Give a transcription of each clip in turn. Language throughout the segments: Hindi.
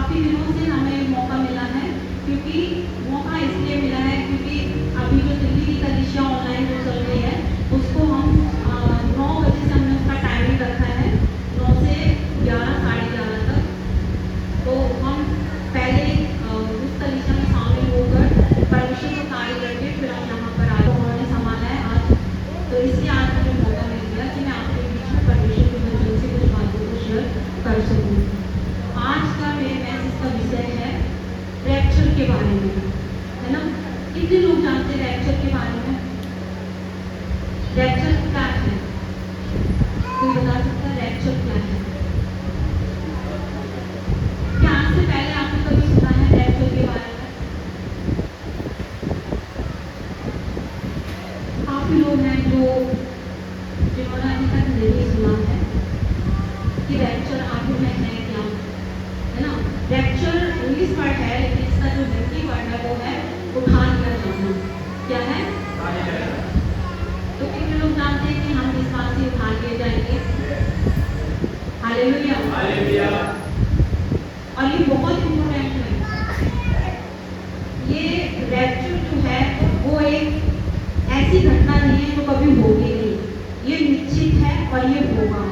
काफ़ी दिनों से हमें मौका मिला है, क्योंकि मौका इसलिए मिला है क्योंकि अभी जो दिल्ली की कलीसिया ऑनलाइन जो चल रही है उसको हम 9 बजे से हमने उसका टाइमिंग रखा है, 9 से 11 साढ़े 11 तक। तो हम पहले उस कलीसिया में शामिल होकर परमिशन को कार्य करके फिर हम यहाँ पर आए, उन्होंने संभाला है आज। तो इसलिए आज मुझे मौका मिल गया कि मैं आपके बीच में परमिशन के माध्यम से कुछ बातों को शेयर कर सकूँ। आज का मेरे मैसेज का विषय है रैप्चर के बारे में, है ना। कितने लोग जानते हैं रैप्चर के बारे में? रैप्चर क्या है? कोई बता सकता है रैप्चर क्या है? क्या आज से पहले आपने कभी सुना है रैप्चर के बारे में? काफी लोग हैं जिन्होंने अभी तक नहीं सुना है कि रैप्चर आखिर में है क्या, है ना। रैप्चर इंग्लिश वर्ड है, लेकिन इसका जो हिंदी वर्ड है वो है उठा लिया जाना। क्या है? तो कितने लोग जानते हैं कि हम इस बात से उठा लिए जाएंगे? हालेलुया। हालेलुया। और ये बहुत इम्पोर्टेंट है। ये रैप्चर जो है वो एक ऐसी घटना नहीं है जो कभी होगी नहीं, ये निश्चित है और ये होगा।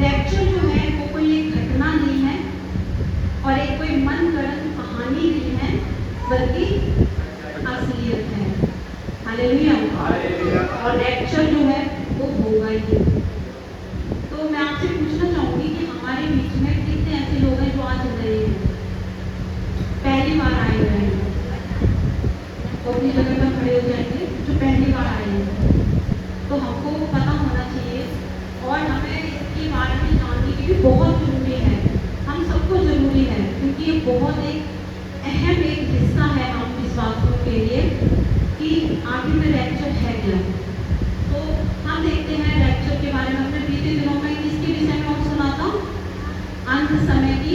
रैप्चर जो है वो कोई एक घटना नहीं है और एक कोई मन गढ़ंत कहानी नहीं है, बल्कि असलियत है। हालेलुया। और रैप्चर जो है वो होगा ही। तो मैं आपसे पूछना चाहूंगी कि हमारे बीच में कितने ऐसे लोग हैं जो आज रहे हैं, पहली बार आए हुए हैं? तो अपनी जगह पर खड़े हो जाएंगे जो पहली बार आए हैं। तो हमको पता होना चाहिए और हमें इसके बारे में जानने की भी बहुत जरूरी है, हम सबको जरूरी है, क्योंकि ये बहुत एक अहम एक हिस्सा है हम विश्वासियों के लिए कि आगे में रैप्चर है क्या। तो हम देखते हैं रैप्चर के बारे में। अपने बीते दिनों में किसके विषय में और सुना था? अंत समय की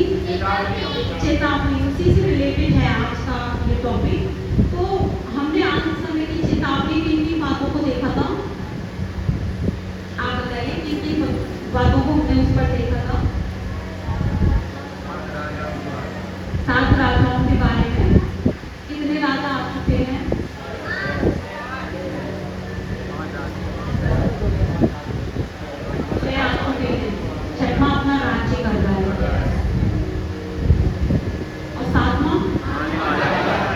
चेतावनी, उसी से रिलेटेड है आज का ये टॉपिक। तो हमने अंत समय की चेतावनी की किन बातों को देखा था? आप बताइए किन किन बातों को हमने उस पर देखा था? 7 राजाओं के बारे में। कितने राजा आ चुके हैं? 6 आ चुके हैं, 6वां अपना राज्य कर रहा है। और 7वां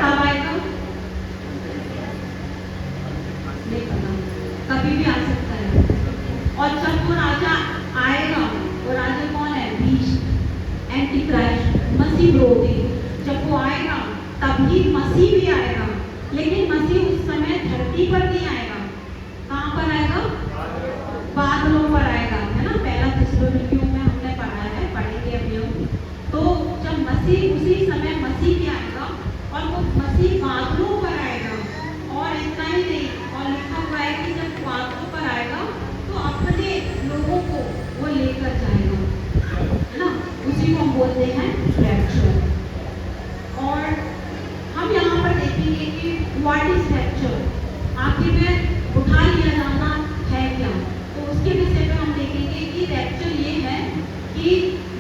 कब आएगा? नहीं पता, कभी भी आ सकता है। और जब वो राजा आएगा, वो राजा कौन है? बीच एंटी क्राइस्ट, मसीह विरोधी। जब वो आएगा तभी मसीह भी आएगा, लेकिन मसीह उस समय धरती पर नहीं आएगा। कहाँ पर आएगा? बादलों पर आएगा, है ना। पहला थिस्सलुनीकियों में हमने पढ़ा है, पढ़ेंगे अभी हम। तो जब मसीह उसी समय मसीह भी आएगा और वो मसीह बादलों पर आएगा। और इतना ही नहीं, और लिखा हुआ है कि जब बादलों पर आएगा तो अपने लोगों को वो लेकर जाएगा, है ना। उसी को हम बोलते हैं रैप्चर। और हम यहाँ पर देखेंगे कि व्हाट इज रैप्चर, आखिर में उठा लिया जाना है क्या। तो उसके विषय में हम देखेंगे कि रैप्चर ये है कि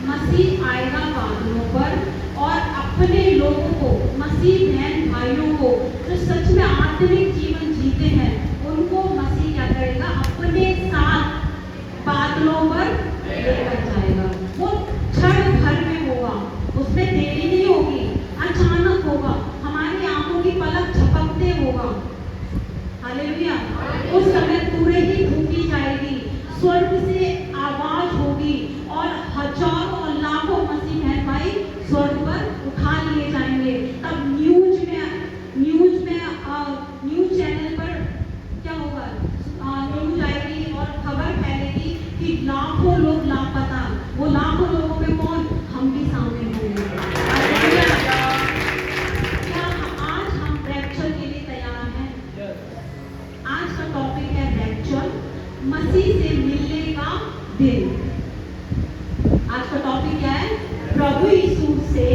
मसीह आएगा बादलों पर और अपने लोगों को, मसीह बहन भाइयों को जो सच में आत्मिक जीवन जीते हैं, उनको मसीह क्या करेगा? अपने साथ बादलों पर लेकर जाएगा। वो क्षण भर में होगा, उसमें देरी नहीं होगी, अचानक होगा, हमारी आंखों की पलक झपकते होगा। हालेलुया। उस समय पूरे ही फूंकी जाएगी, स्वर्ग से आवाज होगी और हजारों और लाखों मसीह बहन भाई स्वर्ग पर उठा लिए जाएंगे। तब न्यूज चैनल पर क्या होगा? न्यूज आएगी और खबर फैलेगी कि लाखों लोग लापता। वो लाखों लोगों में कौन? हम भी शामिल होंगे। क्या आज हम रैप्चर के लिए तैयार हैं? आज का टॉपिक है रैप्चर, मसीह से मिलने का दिन। आज का टॉपिक क्या है? प्रभु यीशु से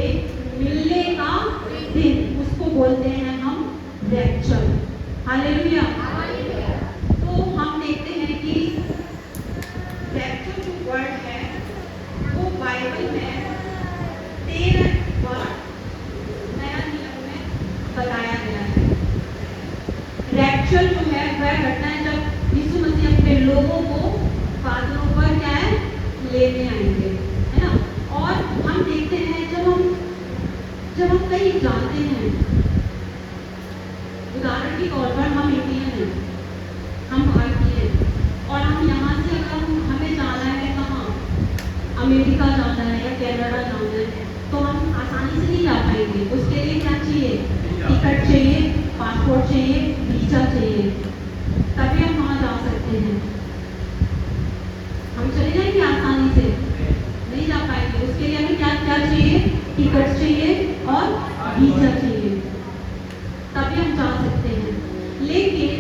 मिलने का दिन, उसको बोलते हैं हम रैप्चर। हालेलुया। तो हम देखते हैं कि रैप्चर जो वर्ड है वो बाइबल में 13 बार लेने आएंगे, है ना। और हम देखते हैं जब हम कहीं जाते हैं, उदाहरण के तौर पर हम इंडियन हैं, हम भारतीय हैं, और हम यहाँ से अगर हमें जाना है कहाँ, अमेरिका जाना है या कनाडा जाना है, तो हम आसानी से नहीं जा पाएंगे। उसके लिए क्या चाहिए? टिकट चाहिए, पासपोर्ट चाहिए, वीजा चाहिए, तभी हम वहाँ जा सकते हैं। हम चले जाएंगे आसानी से? नहीं जा पाएंगे। उसके लिए हमें क्या क्या चाहिए? टिकट चाहिए और वीजा चाहिए, तभी हम जा सकते हैं। लेकिन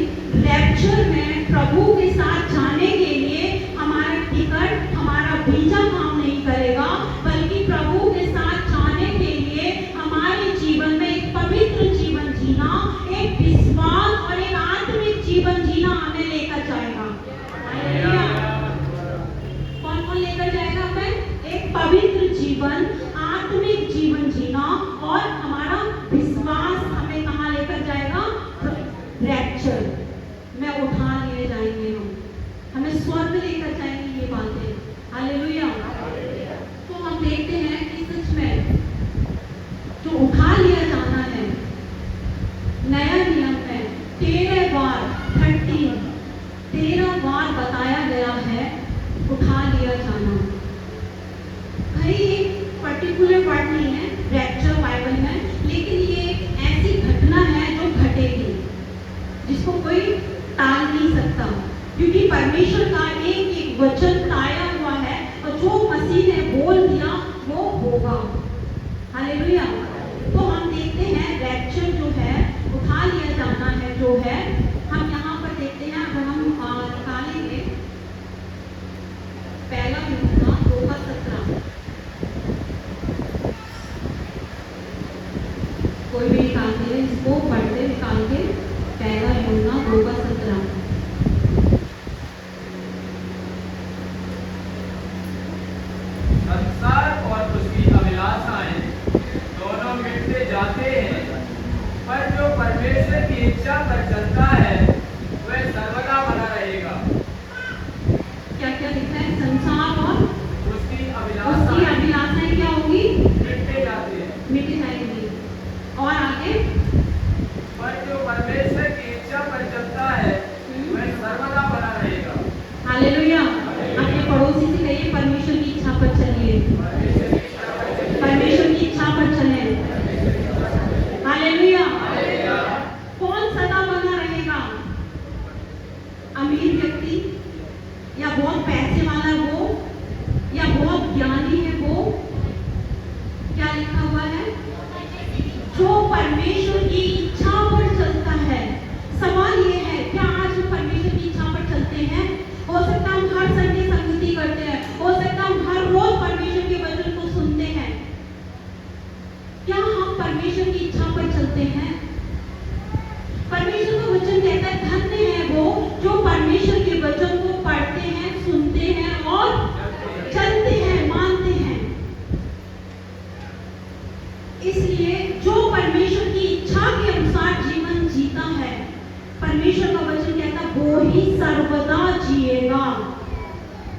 रैप्चर में प्रभु के साथ जाने के लिए हमारा टिकट, हमारा वीजा काम नहीं करेगा, बल्कि प्रभु के साथ जाने के लिए हमारे जीवन में एक पवित्र जीवन जीना, एक विश्वास और एक आत्मिक जीवन जीना हमें लेकर जाएगा। कौन कौन लेकर जाएगा हमें? एक पवित्र जीवन, आत्मिक जीवन जीना, और हमारा विश्वास हमें कहाँ लेकर जाएगा? रैप्चर में उठा लिए जाएंगे हम, हमें स्वर्ग लेकर जाएंगे ये बातें। हालेलुया। तो हम देखते हैं कि सच में जो उठा लिया जाना है, नया नियम में 13 बार बताया गया है उठा लिया जाना। भाई एक पर्टिकुलर वर्ड नहीं है रैप्चर बाइबल में, लेकिन ये एक ऐसी घटना है जो घटेगी, जिसको कोई टाल नहीं सकता, क्योंकि परमेश्वर का एक एक वचन ताया हुआ है, और जो मसीह ने बोल दिया वो होगा। हालेलुया। तो हम देखते हैं रैप्चर जो है, उठा लिया जाना है जो है, हम यहाँ पर देखते हैं। अगर हम निकालेंगे पहला यूहन्ना 2:17, कोई भी निकालते हैं, इसको पढ़ते निकाल के, पहला यूहन्ना 2:17। संसार और उसकी अभिलाषाएं दोनों मिटते जाते हैं, पर जो परमेश्वर की इच्छा पर चलता है वह सर्वदा बना रहेगा। क्या क्या लिखा है? संसार और उसकी अभिलाषाएं क्या होगी? मिटते जाते हैं, मिट जाएंगी। और आगे, पर जो परमेश्वर की इच्छा पर चलता है वह सर्वदा बना रहेगा। हालेलुया। अपने पड़ोसी से कहिए परमेश्वर की इच्छा पर चलिए, परमेश्वर की इच्छा पर चले। हालेलुया। कौन सदा बना रहेगा? अमीर व्यक्ति, या बहुत पैसे वाला वो, या बहुत ज्ञानी है वो? क्या लिखा हुआ है? जो परमेश्वर की इच्छा पर चलता है। सवाल ये है, क्या आज हम परमेश्वर की इच्छा पर चलते हैं? हो सकता है हम हर संडे संगति करते हैं, हो सकता है हम हर रोज परमेश्वर के वचन को सुनते हैं। क्या हम परमेश्वर की इच्छा पर चलते हैं? परमेश्वर का वचन कहता है, धन्य है वो जो परमेश्वर के वचन को पढ़ते हैं, सुनते हैं और चलते हैं, मानते हैं। इसलिए जो परमेश्वर की इच्छा के अनुसार जीवन जीता है, परमेश्वर का वचन कहता है वो ही सर्वदा जिएगा,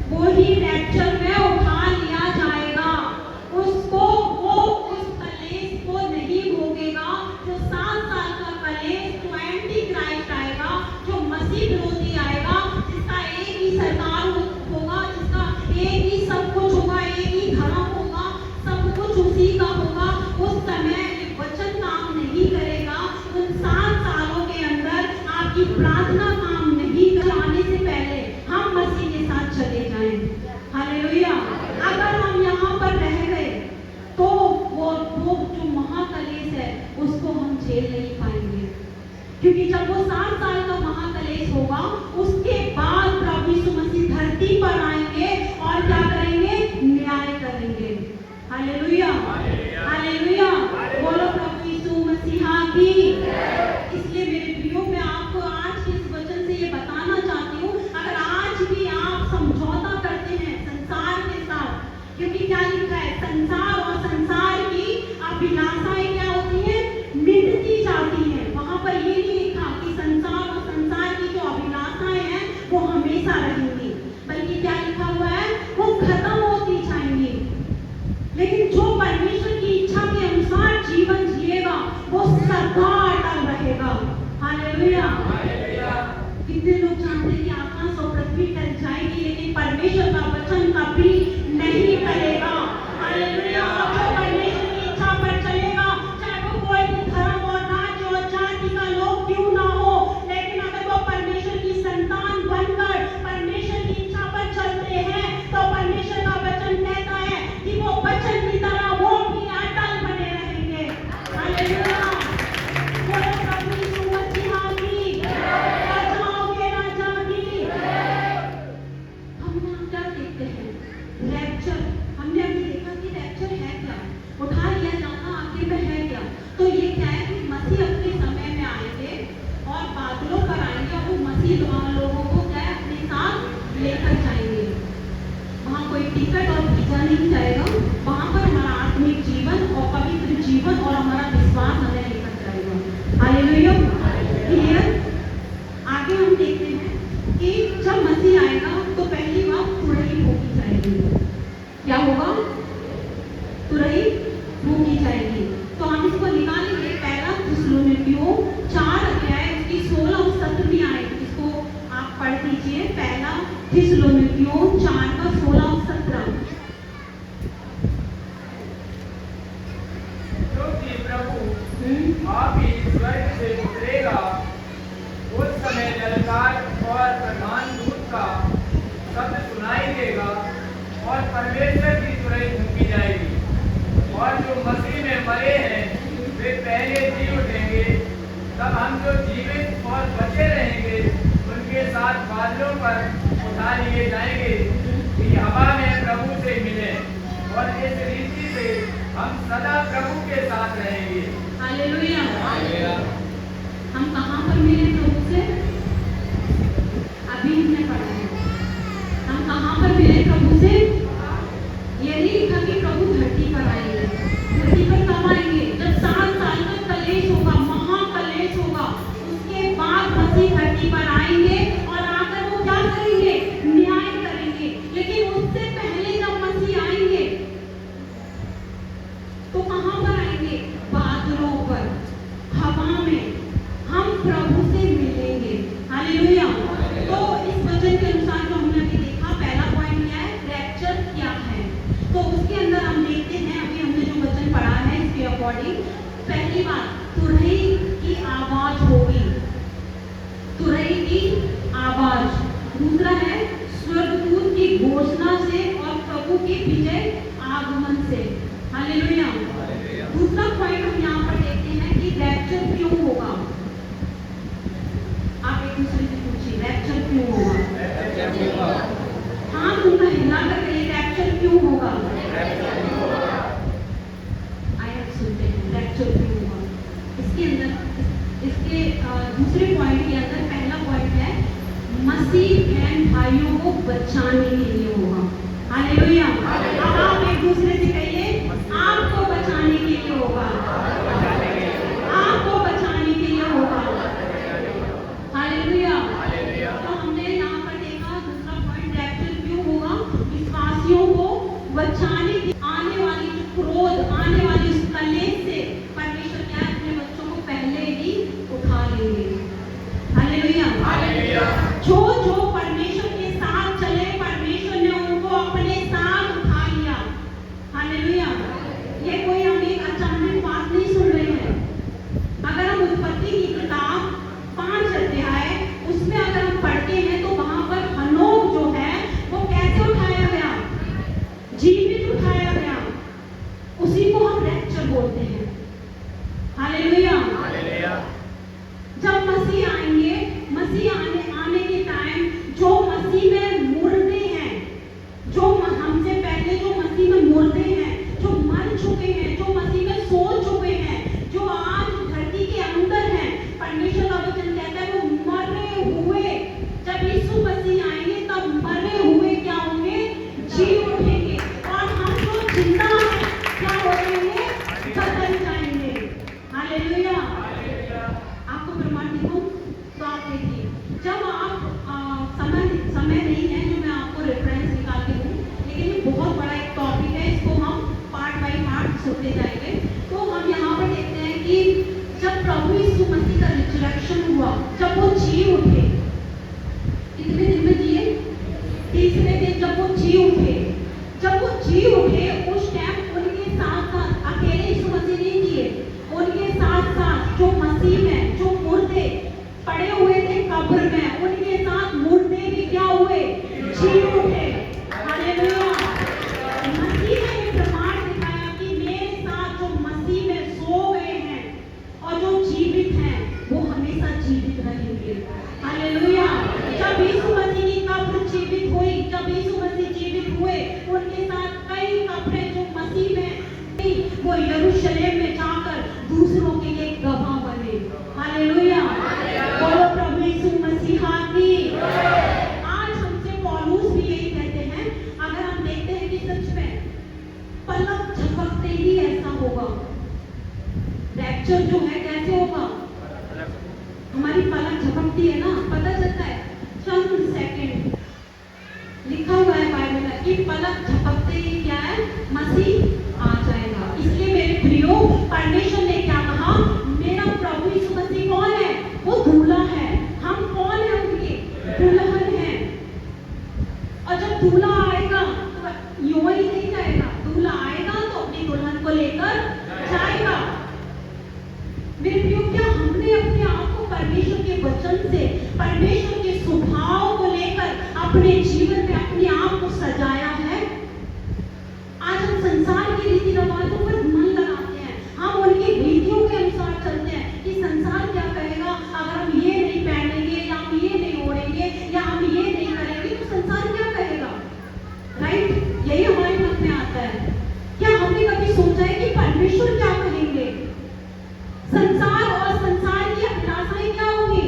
वो ही रैप्चर में उठा लिया जाएगा। उसको वो उस कलेश को नहीं भोगेगा, जो 7 साल का कलेश, जो एंटी क्राइस्ट आएगा, जो मसीह विरोधी आएगा, जिसका एक ही सरकार होगा, जिसका एक ही सब कुछ होगा, एक ही धर्म होगा, सब कुछ उसी का होगा। उस समय ये वचन काम नहीं करेगा। उन 7 सालों के अंदर आपकी प्रार्थना काम नहीं कराने से पहले हम मसीह के साथ चले जाएं। हालेलुया। अगर हम यहाँ पर रह गए तो वो जो महाकलेश है उसको हम झेल नहीं पाएंगे, क्योंकि जब वो 7 साल का महाकलेश होगा, उसके बाद प्रभु यीशु मसीह धरती पर आएंगे और क्या करेंगे? न्याय करेंगे। हालेलुया। हालेलुया। बोलो प्रभु यीशु मसीह की। इसलिए मेरे प्रियो, मैं आपको आज के इस वचन से ये बताना चाहती हूँ, अगर आज भी आप समझौता करते हैं संसार के साथ, क्योंकि क्या लिखा है? संसार और संसार की अभिलाषाएं क्या होती हैं? मिटती जाती हैं। वहां पर ये नहीं लिखा कि संसार और संसार की जो अभिलाषाएं हैं वो हमेशा रहेंगी, बल्कि क्या लिखा हुआ है? वो खत्म हो वो सदा अटल रहेगा। हालेलुया। हालेलुया। कितने लोग जानते हैं कि आकाश और पृथ्वी टल जाएगी लेकिन परमेश्वर का वचन कभी नहीं टलेगा। हालेलुया। और जो परमेश्वर की इच्छा पर चलेगा, चाहे वो कोई भी धर्म और राज्य और जाति का लोग क्यों ना हो, लेकिन अगर वो परमेश्वर की संतान बनकर परमेश्वर की इच्छा पर चलते हैं तो परमेश्वर का वचन कहता है कि वो वचन की तरह वो भी अटल बने रहेंगे। हालेलुया। बोलो प्रभु यीशु मसीह की राजाओं के राजा की। हम यहाँ क्या देखते हैं? रैप्चर। हमने अभी देखा कि रैप्चर है क्या, उठा लिया जाना आखिर में है क्या। तो ये क्या है कि मसीह अपने समय में आएंगे और बादलों पर आएंगे और वो मसीह लोगों को क्या है अपने साथ लेकर जाएंगे। वहाँ कोई टिकट और वीजा नहीं जाएगा, वहाँ पर हमारा आत्मिक जीवन और पवित्र जीवन और हमारा विश्वास हमें लेकर जाएगा। हालेलुया। क्लियर? आगे हम देखते हैं कि जब मसीह आएगा तो पहली बात तुरही फूकी जाएगी। क्या होगा? तुरही फूकी जाएगी। तो हम इसको निकालेंगे। पहला थिस्सलुनीकियों 4 अध्याय उसकी 16 और 17 आयत, इसको आप पढ़ दीजिए। पहला थिस्सलुनीकियों 4 का 16 और 17। क्योंकि प्रभु आप ही स्वर्ग से उतरेगा, उस समय ललकार और प्रधान दूत का शब्द सुनाई देगा और परमेश्वर की तुरही फूंकी जाएगी और जो मसीह में मरे हैं वे पहले जी उठेंगे। तब हम जो जीवित और बचे रहेंगे उनके साथ बादलों पर उठा लिए जाएंगे कि हवा में प्रभु से मिले और इस रीति से हम सदा प्रभु के साथ रहेंगे। हालेलुया। हम कहाँ पर मिले प्रभु से? अभी हमने पढ़ा है। हम कहाँ पर मिले प्रभु से? ये नहीं लिखा कि प्रभु धरती पर आएंगे। धरती पर कब आएंगे? जब 7 साल का कलेश होगा, महाकलेश होगा, उसके बाद मसीह धरती पर आएंगे और आकर वो क्या करेंगे? न्याय करेंगे। लेकिन उससे पहले जब मसीह आएंगे तो कहाँ पर आएंगे? बादलों पर, हवा में हम प्रभु से मिलेंगे। हालेलुया। तो इस वचन के अनुसार जो हमने अभी देखा, पहला पॉइंट क्या है? रैप्चर क्या है? तो उसके अंदर हम देखते हैं, अभी हमने जो वचन पढ़ा है इसके अकॉर्डिंग, पहली बात तुरही की आवाज होगी। तुरही की आवाज। दूसरा है स्वर्गदूत की घोषणा से और प्रभु के विजय आगमन से। हालेलुया। दूसरा पॉइंट हम यहाँ पर देखते हैं कि रैप्चर क्यों होगा। आप एक दूसरे से पूछिए रैप्चर क्यों होगा। हाँ, तुमका हिला कर कहिए रैप्चर क्यों होगा। आइए सुनते हैं रैप्चर क्यों होगा। इसके अंदर इसके दूसरे पॉइंट के अंदर पहला पॉइंट है मसीह बहन भाइयों को बचाने के लिए होगा। हालेलुया। अब आप एक दूसरे से कहिए आपको बचाने के लिए होगा। आपको बचाने के लिए होगा। हालेलुया। तो हमने यहाँ पर देखा दूसरा पॉइंट रैप्चर क्यों होगा। विश्वासियों को बचाने की आने वाली जो क्रोध, आने वाली उस कलेश से परमेश्वर क्या है अपने बच्चों को पहले ही उठा लेंगे। हालेलुया। जो जो परमेश्वर के साथ चले परमेश्वर ने उनको अपने साथ उठा लिया। हालेलुया। ये कोई हम एक अचानक बात नहीं सुन रहे हैं। अगर हम उत्पत्ति की किताब 5 अध्याय उसमें अगर हम पढ़ते हैं तो वहां पर हनोक जो है वो कैसे उठाया गया? जीवित उठाया गया। उसी को हम रैप्चर बोलते हैं। हालेलुया। जब मसीह आएंगे, मसीह आने के टाइम जो मसीह में मुर्दे हैं, जो हमसे पहले जो मसीह में मुर्दे हैं, जो मर चुके हैं, जो मसीह में सो चुके हैं, जो आज धरती के अंदर हैं, परमेश्वर का वचन कहता है वो मरे हुए जब यीशु मसीह आएंगे तब मरे हुए क्या होंगे? जी उठेंगे। और हम जो जिंदा हैं क्या हो जाएंगे? बदल जाएंगे। हालेलुया। आपको प्रमाण दिखाऊं तो आप देखिए, जब आप समय नहीं है जो मैं आपको रेफरेंस निकाल के दूं, लेकिन ये बहुत बड़ा एक टॉपिक है, इसको हम पार्ट बाय पार्ट सुनते जाएंगे। तो हम यहाँ पर देखते हैं कि रैप्चर जो है कैसे होगा? हमारी पलक झपकती है ना, पता चलता है चंद सेकंड, लिखा हुआ है बाइबल में कि पलक झपकते ही क्या है, मसीह आ जाएगा। इसलिए मेरे प्रियो, परमेश्वर ने क्या कहा, मेरा प्रभु यीशु मसीह कौन है? वो दूल्हा है। हम कौन है? उनके दुल्हन है। और जब दूल्हा आएगा तो यूं ही नहीं जाएगा, दूल्हा आएगा तो अपनी दुल्हन को लेकर जाएगा। मेरे प्रियो, क्या हमने अपने आप को परमेश्वर के वचन से, परमेश्वर के स्वभाव को लेकर अपने जीवन में अपने आप को सजाया है? आज हम संसार के रीति रिवाजों पर मन लगाते हैं, हम उनकी रीतियों के अनुसार चलते हैं कि संसार क्या कहेगा अगर हम ये नहीं पहनेंगे या हम ये नहीं ओढ़ेंगे या हम ये नहीं करेंगे तो संसार क्या कहेगा, राइट? यही हमारे मन में आता है। क्या हमने कभी सोचा है कि परमेश्वर क्या कहेंगे? संसार और संसार की अभिलाषाएं क्या होंगी?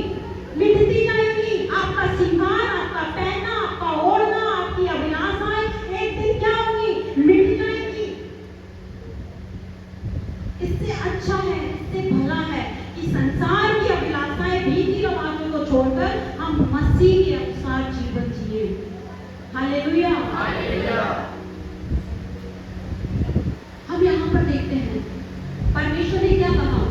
मिटती जाएंगी। आपका सिंगार, आपका पहनना, आपका ओढ़ना, आपकी अभिलाषाएं एक दिन क्या होंगी? मिट जाएंगी। इससे अच्छा है, इससे भला है कि संसार की अभिलाषाएं, रीति रिवाजों को छोड़कर हम मसीह के अनुसार जीवन जिए। हालेलुया। हम यहाँ पर देखते हैं परमेश्वर ने क्या कहा।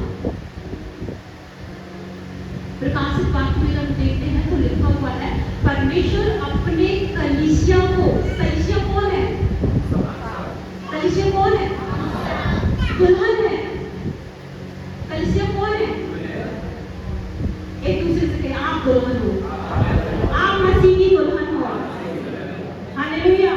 प्रकाशित वाक्य में जब देखते हैं तो लिखा हुआ है परमेश्वर अपने कलीसिया को, कलीसिया कौन है? कलीसिया कौन है? दुल्हन है। कलीसिया कौन है? एक दूसरे से कहे आप दुल्हन हो, आप मसीह की दुल्हन हो। हालेलुया।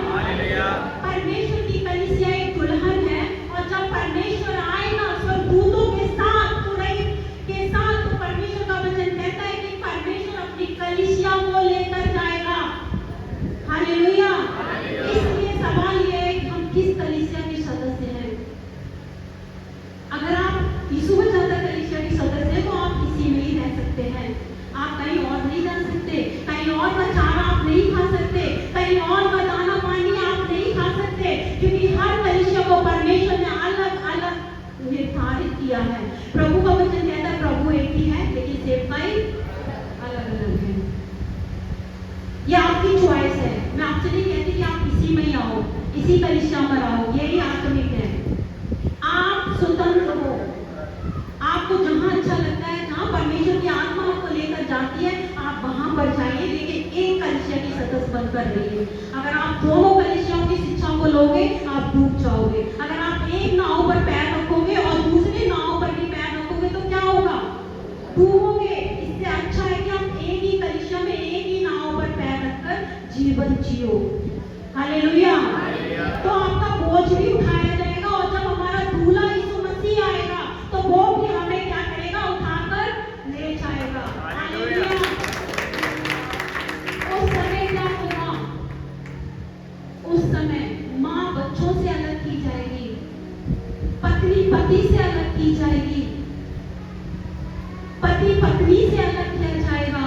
परमेश्वर की कलीसिया एक दुल्हन है और जब परमेश्वर आएगा स्वर्गदूतों के साथ, पुरहित के साथ, तो परमेश्वर का वचन कहता है कि परमेश्वर अपनी कलीसिया को लेकर जाएगा। हालेलुया। इसलिए सवाल यह है कि हम किस कलीसिया के सदस्य हैं। अगर आप यीशु मसीह कलीसिया के सदस्य हैं तो आप इसी में ही रह सकते हैं। आप कहीं और नहीं जा सकते, कहीं और का चारा आप नहीं खा सकते, कहीं और का दाना पानी आप नहीं खा सकते, क्योंकि हर कलीसिया को परमेश्वर ने अलग अलग निर्धारित किया है। प्रभु का वचन कहता है प्रभु एक ही है लेकिन सेवकाई अलग अलग है। ये आपकी चॉइस है। मैं आपसे नहीं कहती कि आप इसी में ही आओ, इसी कलीसिया में आओ, यही आत्मिक है। आप स्वतंत्र हो, आपको जहां अच्छा लगता है, जहां परमेश्वर की आत्मा आपको लेकर जाती है, आप वहां पर जाइए, लेकिन एक कलीसिया की सदस्य बनकर रहिए। अगर आप दोनों कलीसियाओं की शिक्षा को लोगे आप डूब जाओगे। अगर आप एक नाव पर पैर रखोगे और दूसरी नाव पर भी पैर रखोगे तो क्या होगा? डूबोगे। इससे अच्छा है कि आप एक ही कलीसिया में, एक ही नाव पर पैर रखकर जीवन जियो। हालेलुया। तो आपका बोझ भी उठाया जाएगा और जब हमारा दूल्हा यीशु मसीह आएगा तो वो भी हमें क्या करेगा? उठाकर ले जाएगा। हालेलुया। उस समय क्या होगा? उस समय माँ बच्चों से अलग की जाएगी, पत्नी पति से अलग की जाएगी, पति पत्नी से अलग किया जाएगा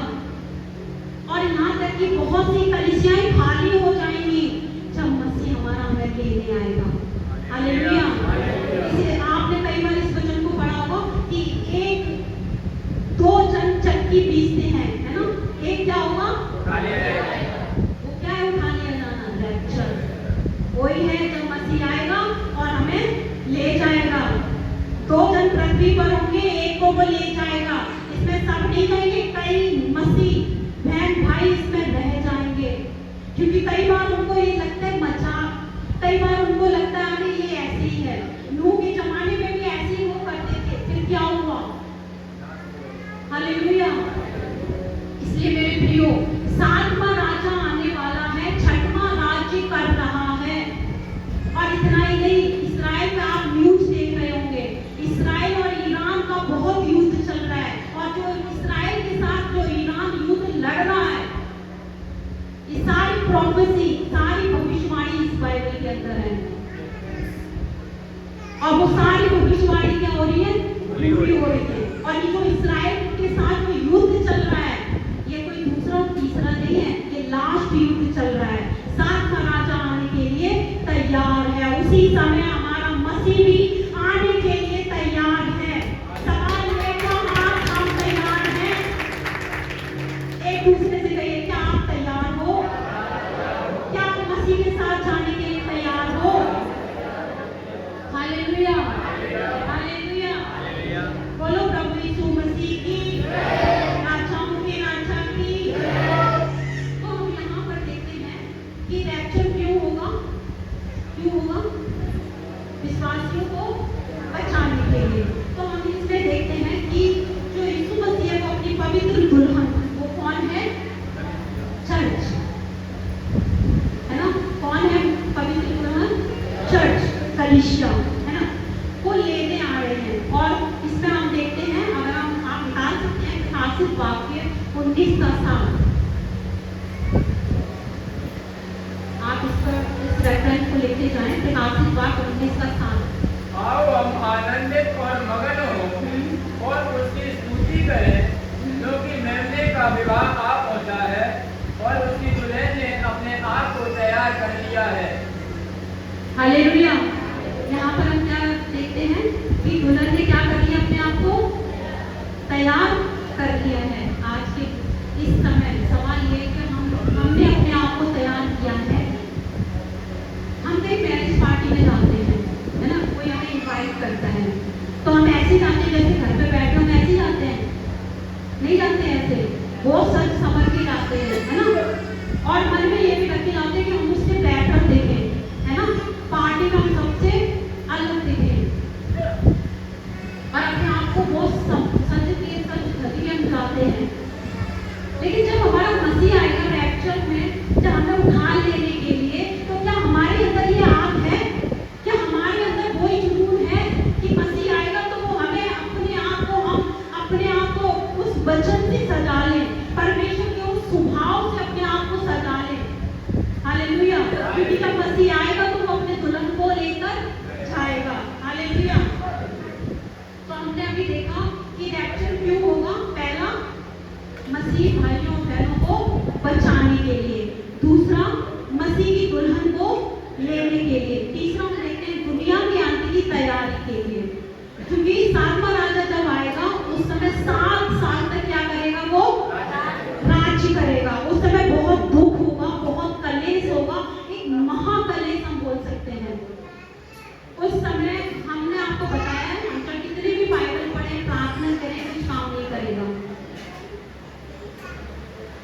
और यहाँ तक कि बहुत सी कलीसियाएं खाली हो जाएंगी जब मसीह हमारा हमें लेने आएगा। हालेलुया। इसे आपने कई बार इस वचन को पढ़ा होगा कि एक दो जन चक्की पीसते हैं, है ना? एक क्या होगा? वो क्या है? उठा लिया जाना, रैप्चर। वही है जब मसीह आएगा और हमें ले जाएगा। दो जन पृथ्वी पर होंगे, एक को वो ले जाएगा। इसमें सब नहीं कहेंगे, कई मसीह बहन भाई इसमें रह जाएंगे, क्योंकि कई बार उनको ये लगता है मजाक, कई बार उनको लगता है अरे ये ऐसे ही है, नूह के जमाने में भी ऐसे ही वो करते थे, फिर क्या हुआ? हालेलुया। इसलिए मेरे प्रियो, सातवां राजा आने वाला है, छठवां राज्य कर रहा है। और इतना ही नहीं, इस्राएल का आप न्यूज देख रहे होंगे, इस्राएल और ईरान का बहुत युद्ध चल रहा है और जो इस्राएल के साथ जो ईरान युद्ध लड़ रहा है, ये सारी प्रोफेसी, सारी भविष्यवाणी इस बाइबल के अंदर है। और वो सारी भविष्यवाणी क्या हो रही है? पूरी हो रही है। और ये जो इस्राएल के साथ जो युद्ध चल रहा है, ये कोई दूसरा तीसरा नहीं है, ये लास्ट युद्ध चल रहा है। सातवां राजा आने के लिए तैयार है। उसी समय हमारा मसीह भी आने के लिए तैयार है। सब 19 का साल। आप इस रेफरेंस को लेके जाएं, प्रकाशित वाक्य 19 का साल। आओ हम आनंदित और मगन हो और उसकी स्तुति करें, क्योंकि मेमने का विवाह आ पहुंचा है और उसकी दुल्हन ने अपने आप को तैयार कर लिया है। हालेलुया। यहाँ पर हम क्या देखते हैं कि दुल्हन ने क्या कर लिया, अपने आप को तैयार कर लिया है। आज के इस समय सवाल ये कि हमने अपने आप को तैयार किया है। हम कहीं मैरिज पार्टी में जाते हैं, है ना, कोई हमें इनवाइट करता है तो हम ऐसे जाते हैं जैसे घर पे बैठे हम ऐसे जाते हैं, नहीं जाते हैं ऐसे, बहुत सच समझ के जाते हैं, है ना, और मन में ये भी करके जाते हैं कि हम उससे बेटर दिखें, है ना, पार्टी में हम सबसे अलग दिखें और अपने आप को बहुत सच के हम जाते हैं। लेकिन जब हमारा मसीह आएगा रैप्चर में, जब हमें उठा लेने के लिए, तो क्या हमारे अंदर ये आग है, क्या हमारे अंदर वही जुनून है कि मसीह आएगा तो वो हमें हम अपने आप को उस वचन से सजा लें, परमेश्वर के उस स्वभाव से अपने आप को सजा लें। हालेलुया। क्योंकि जब मसीह आएगा तो वो अपने दुल्हन को लेकर जाएगा। हालेलुया। तो हमने अभी देखा कि रैप्चर क्यों होगा। पहला, मसीह भाइयों और बहनों को बचाने के लिए। दूसरा, मसीह की दुल्हन को लेने के लिए। तीसरा, हम देखते हैं दुनिया के अंत की तैयारी के लिए। क्योंकि सातवां राजा जब आएगा उस समय 7 साल तक क्या करेगा, वो राज्य करेगा। उस समय बहुत दुख होगा, बहुत कलेश होगा, एक महाकलेश हम बोल सकते हैं। उस समय हमने आपको बताया है, हम चाहे कितने भी बाइबल पढ़े, प्रार्थना करें, कुछ काम नहीं करेगा।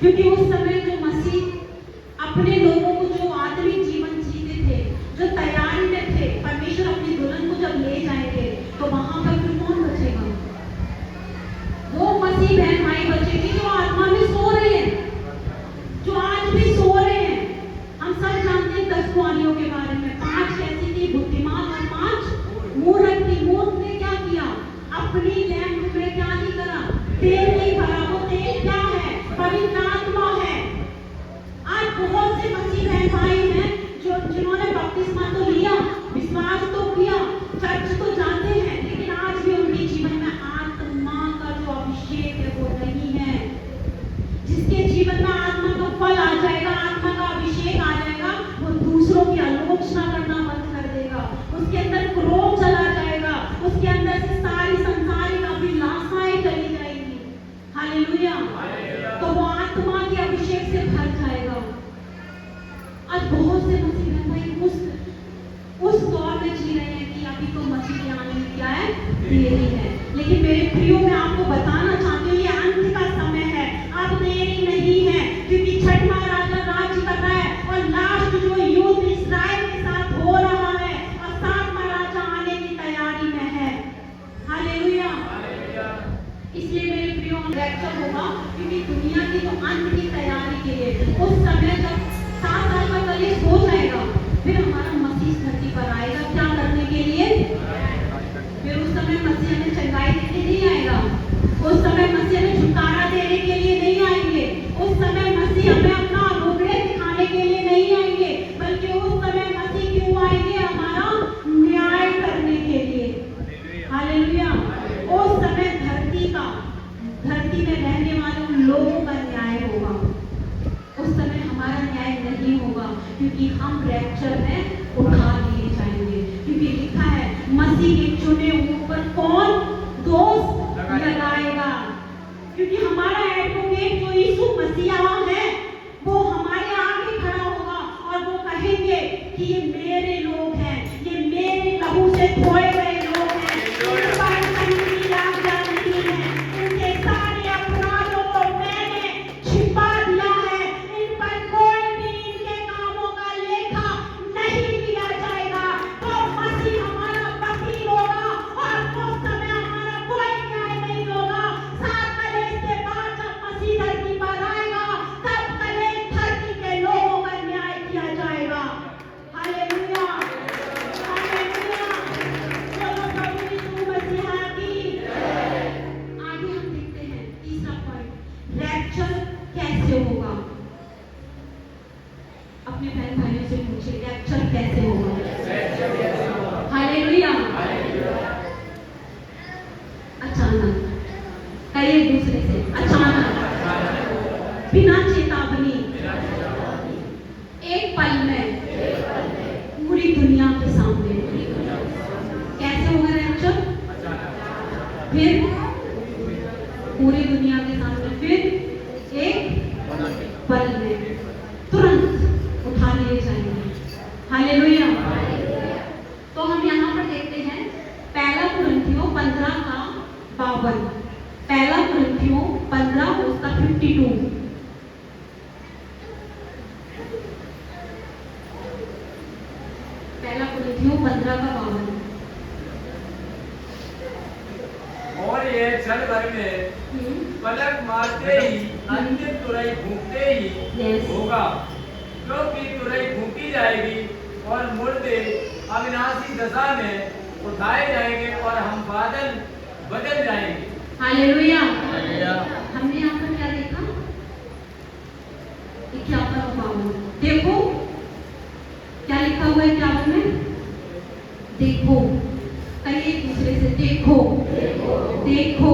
क्योंकि उस समय जो मसीह अपने लोगों को जो आत्मिक जीवन जीते थे, जो तैयारी में थे, परमेश्वर अपनी दुल्हन को जब ले जाएंगे तो वहां पर फिर कौन बचेगा? वो मसीह बहन भाई बचेंगे जो आत्मा में सो रहे हैं, जो आज भी सो रहे हैं। हम सब जानते हैं 10 कुआरियों के बारे में। 5 कैसी थी, बुद्धिमान, और 5 मूर्ख थी। मूर्ख ने क्या किया, अपनी लैंप में क्या नहीं करा, तेल नहीं भरा। वो तेल क्या है, पवित्र आत्मा है। आज बहुत से मसीह बहन भाई हैं जिन्होंने बपतिस्मा तो लिया, विश्वास तो किया, चर्च तो जाते हैं, लेकिन आज भी उनके जीवन में आत्मा का जो अभिषेक है वो नहीं है। जिसके जीवन में आत्मा का फल आ जाएगा, आत्मा का अभिषेक आ जाएगा, वो दूसरों की आलोचना करना बंद कर देगा, उसके अंदर क्रोध चला जाएगा, उसके अंदर से सारी संसारिक अभिलाषाएं चली जाएगी। हालेलुया। तो वो आत्मा के अभिषेक से भर जाएगा। आज बहुत से मसीह भाई उस दौर में जी रहे हैं कि अभी तो मसीह के आने में क्या है, देरी है। लेकिन मेरे प्रियो, मैं आपको बताना चाहती हूँ ये अंत का समय है, अब देरी नहीं है। क्योंकि 6वां राजा राज्य कर रहा है और लास्ट जो युद्ध इस्राएल के साथ हो रहा है, और 7वां राजा आने की तैयारी में है। हालेलुया। इसलिए मेरे प्रियो, रैप्चर होगा क्योंकि दुनिया की जो अंत की तैयारी के लिए उस समय जब 7 साल का कलेश हो जाएगा, फिर हमारा मसीह धरती पर आएगा क्या करने के लिए। फिर उस समय मसीह हमें चंगाई देने नहीं आएगा, उस समय मसीह हमें छुटकारा देने के लिए नहीं आएंगे, उस समय मसीह हमें अपना अनुग्रह दिखाने के लिए नहीं आएंगे, बल्कि उस समय मसीह क्यों आएंगे, हमारा न्याय करने के लिए। हालेलुया। उस समय धरती में रहने वाले लोगों का न्याय होगा। उस समय हमारा न्याय नहीं होगा, क्योंकि हम रैप्चर में उठा लिए जाएंगे। क्योंकि लिखा है, मसीह के चुने हुओं पर कौन दोष लगाएगा। क्योंकि हमारा एडवोकेट जो यीशु मसीह है, वो हमारे आगे खड़ा होगा और वो कहेंगे कि ये मेरे लोग हैं, ये मेरे लहू से धोए गए लोग हैं, इनके सारे अपराधों को मैंने छिपा दिया है, इन पर कोई भी इनके कामों का लेखा नहीं लिया जाएगा। तो मसीह हमारा वकील होगा और उस समय कहिए दूसरे से, अचानक, बिना चेतावनी, एक पल में, पूरी दुनिया के सामने। कैसे होगा रैप्चर? फिर पूरी दुनिया के सामने, फिर एक पल में, तुरंत उठा लिए जाएंगे। हालेलुया। तो हम यहाँ पर देखते हैं पहला कुरिन्थियों 15:52, पहला कुरिन्थियों 15 उसका 52। पहला कुरिन्थियों 15:52। और ये क्षण भर में पलक मारते ही अंतिम तुरई फूंकते ही Yes. होगा, क्योंकि तुरई फूंकी जाएगी और मुर्दे अविनाशी दशा में उठाए जाएंगे और हम बादल बदल जाएंगे। हालेलुया। हमने यहाँ पर क्या देखा? 51:52। देखो क्या लिखा हुआ है 51 में? देखो, कहिए एक दूसरे से, देखो, देखो,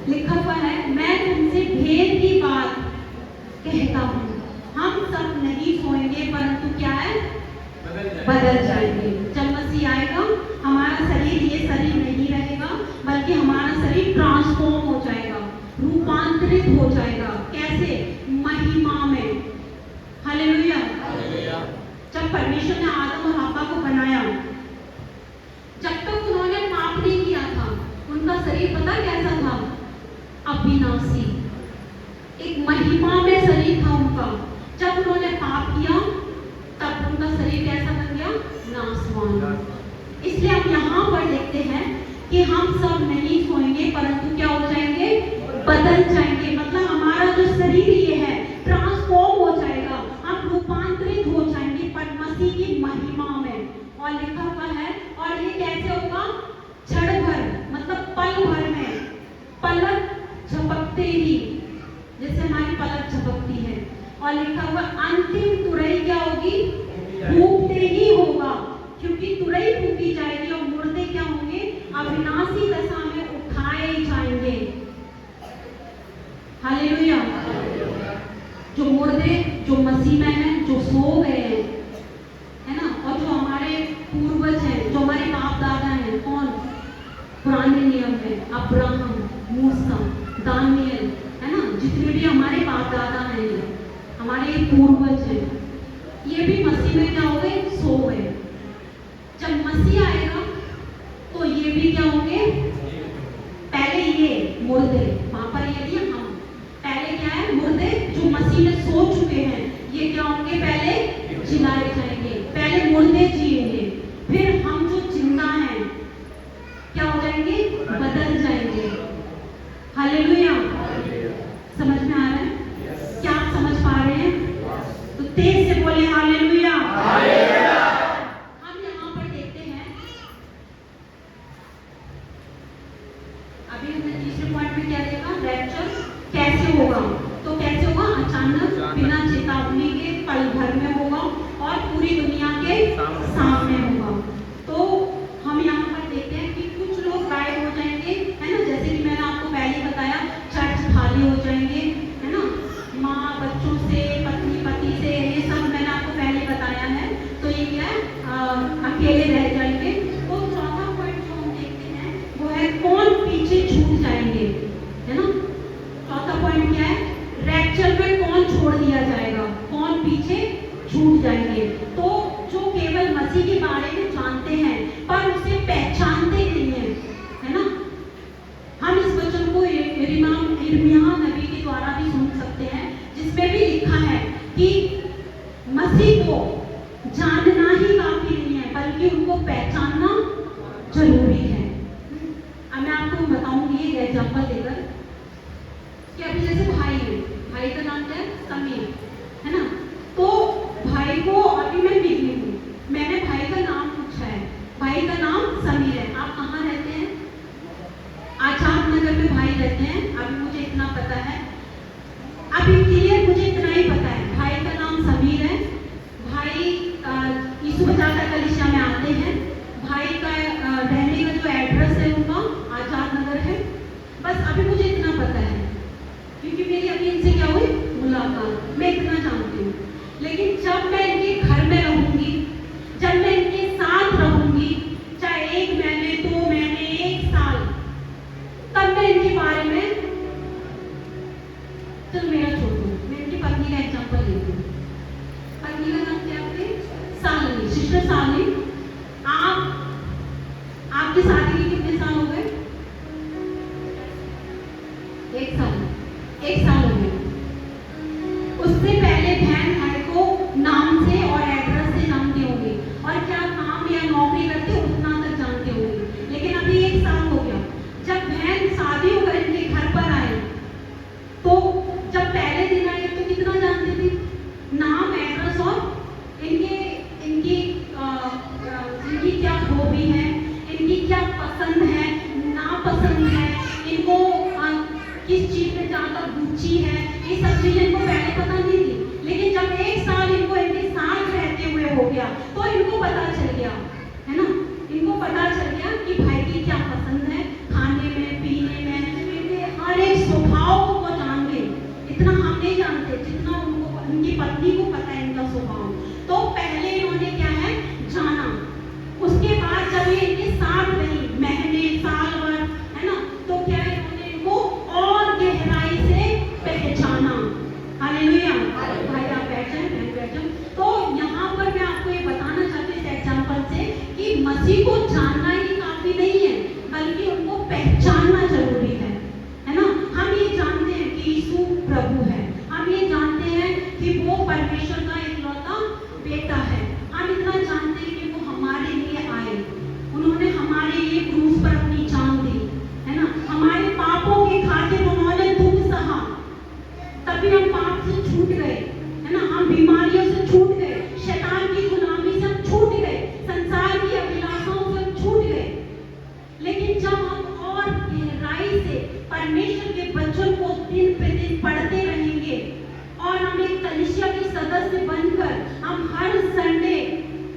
लिखा हुआ है, मैं तुमसे भेद की बात कहता हूँ, हम सब नहीं सोएंगे परंतु क्या है? बदल जाएंगे। जब मसीह आएगा हमारा शरीर, ये शरीर नहीं रहेगा, बल्कि हमारा शरीर ट्रांसफॉर्म हो जाएगा, रूपांतरित हो जाएगा। कैसे? महिमा में। हालेलुया। जब परमेश्वर ने आदम और हव्वा को बनाया, जब तक उन्होंने पाप नहीं किया था, उनका शरीर पता कैसा था? अविनाशी, एक महिमा में शरीर था उनका। जब उन्होंने पाप किया तब उनका शरीर कैसा बन गया? नाशवान। इसलिए हम यहाँ पर देखते हैं कि हम सब नहीं सोएंगे परंतु क्या हो जाएंगे? बदल जाएंगे। मतलब हमारा जो शरीर ये है ट्रांसफॉर्म हो जाएगा, हम रूपांतरित हो जाएंगे पर मसीह की महिमा में। और लिखा हुआ है, और ये कैसे होगा? क्षण भर, मतलब पल भर में, पलक झपकते ही, जैसे हमारी पलक झपकती है। और लिखा हुआ अंतिम तुरई क्या होगी? फूंकते ही होगा, क्योंकि तुरई फूंकी जाएगी और मुर्दे क्या होंगे? अविनाशी दशा में उठाए जाएंगे। हालेलुया। जो मुर्दे, जो मसीह में हैं, जो सो गए हैं, है ना, और जो हमारे पूर्वज हैं, जो हमारे बाप दादा हैं, कौन? पुराने नियम में अब्राहम, मूसा, दानियल, है ना, जितने भी हमारे बाप दादा हैं, हमारे पूर्वज हैं, ये भी मसीह में क्या हो गए? सो गए। जब मसीह आएगा तो ये भी क्या होंगे? पहले ये मुर्दे, वहां पर ये दिया हम, पहले क्या है? मुर्दे जो मसीह में सो चुके हैं, ये क्या होंगे? पहले जिलाए जाएंगे, पहले मुर्दे जिएंगे, फिर हम जो जिंदा हैं क्या हो जाएंगे? बदल जाएंगे। हालेलुया। समझ में आ रहा है? क्या आप समझ पा रहे हैं? तो तेज से बोले हालेलुया। हम यहाँ पर देखते हैं, अभी हमने तीसरे पॉइंट में क्या देखा? रैप्चर कैसे होगा? तो कैसे होगा? अचानक, बिना चेतावनी के, पल भर में होगा और पूरी दुनिया के सामने होगा। तो हम यहाँ पर देखते हैं कि कुछ लोग गायब हो जाएंगे, है ना, जैसे कि मैंने आपको पहले बताया, चर्च खाली हो जाएंगे, है ना, माँ बच्चों से, पत्नी पति से, ये सब मैंने आपको पहले बताया है। तो ये क्या है? अकेले रह जाएंगे। तो चौथा पॉइंट जो हम देखते हैं वो है कौन पीछे छूट जाएंगे, है ना। चौथा पॉइंट क्या है? रैप्चर में कौन छोड़ दिया जाएगा, कौन पीछे छूट जाएंगे। तो जो केवल मसीह के बारे में जानते हैं पर उसे पहचानते नहीं है, है ना। हम इस वचन को यिर्मयाह नबी के द्वारा भी सुन सकते हैं, जिसमें भी लिखा है कि मसीह को जानना ही काफी नहीं है बल्कि उनको पहचानना जरूरी है। अब मैं आपको बताऊंगी एक एग्जाम्पल देकर कि अभी जैसे भाई है, भाई का नाम क्या है? समीर, है ना। तो भाई को अभी मैं मिली हूँ, मैंने भाई का नाम पूछा है, भाई का नाम समीर है। आप कहाँ रहते हैं? आजाद नगर में भाई रहते हैं। अभी मुझे इतना पता है, अभी क्लियर मुझे इतना ही पता है, भाई का नाम समीर है। भाई यीशु बचा कर कलीसिया में आते हैं। भाई का रहने का जो एड्रेस है उनका आजाद नगर है। बस अभी मुझे इतना बार, मैं इतना जानती हूँ। लेकिन जब मैं इनके घर में रहूंगी, जब मैं इनके साथ रहूंगी, चाहे 1 महीने, 2 महीने, 1 साल, तब मैं इनके बारे में, चलो मेरा छोड़ दो, मैं इनकी पत्नी का एग्जाम्पल लेती हूँ। पत्नी का नाम क्या है? सालनी, सिस्टर सालनी। आपकी शादी के कितने साल हो गए? 1 साल, 1 साल हो गया। उससे पहले बहन भाई को नाम से और एड्रेस से जानते होंगे, और क्या काम या नौकरी करते उतना तक जानते होंगे। लेकिन अभी 1 साल हो गया, जब बहन शादी होकर इनके घर पर आए, तो जब पहले दिन आए तो कितना जानते थे? नाम, एड्रेस और इनकी क्या हॉबी है, इनकी क्या पसंद है, नापसंद है, इनको किस चीज में ज्यादा रुचि है, ये सब चीजें इनको पहले पता नहीं थी। लेकिन जब 1 साल इनको इनके साथ रहते हुए हो गया, तो इनको पता चल गया, है ना, इनको पता चल गया कि भाई की क्या पसंद है, खाने में, पीने में, इनके हर एक स्वभाव को जान गए। इतना हम नहीं जानते जितना उनको, उनकी पत्नी को पता है इनका स्वभाव। तो पहले इन्होंने क्या है जाना, उसके बाद जब ये इनके साथ रही महीने, साल भर, है ना, तो क्या इन्होंने इनको और गहराई से पहचाना। हालेलुया। भाई आप बैठ जाएं, मैं बैठ जाऊं। तो यहाँ पर मैं आपको ये बताना चाहती हूँ इस एग्जाम्पल से कि मसीह को जानना ही काफी नहीं है, बल्कि उनको पहचानना जरूरी है ना। हम ये जानते हैं कि यीशु प्रभु है, हम ये जानते हैं कि वो परमेश्वर का इकलौता बेटा है, हम इतना जानते हैं कि वो हमारे लिए आए, उन्होंने हमारे लिए क्रूस पर अपनी जान दी, है ना, हमारे पापों के खातिर उन्होंने दुख सहा, तभी हम पाप से छूट गए, है ना, हम बीमारियों से छूट गए, शैतान की गुलामी से हम छूट गए, संसार की अभिलाषाओं से हम छूट गए। लेकिन जब हम और गहराई से परमेश्वर के वचन को दिन प्रतिदिन पढ़ते रहेंगे, और हम एक कलीसिया के सदस्य बनकर हम हर संडे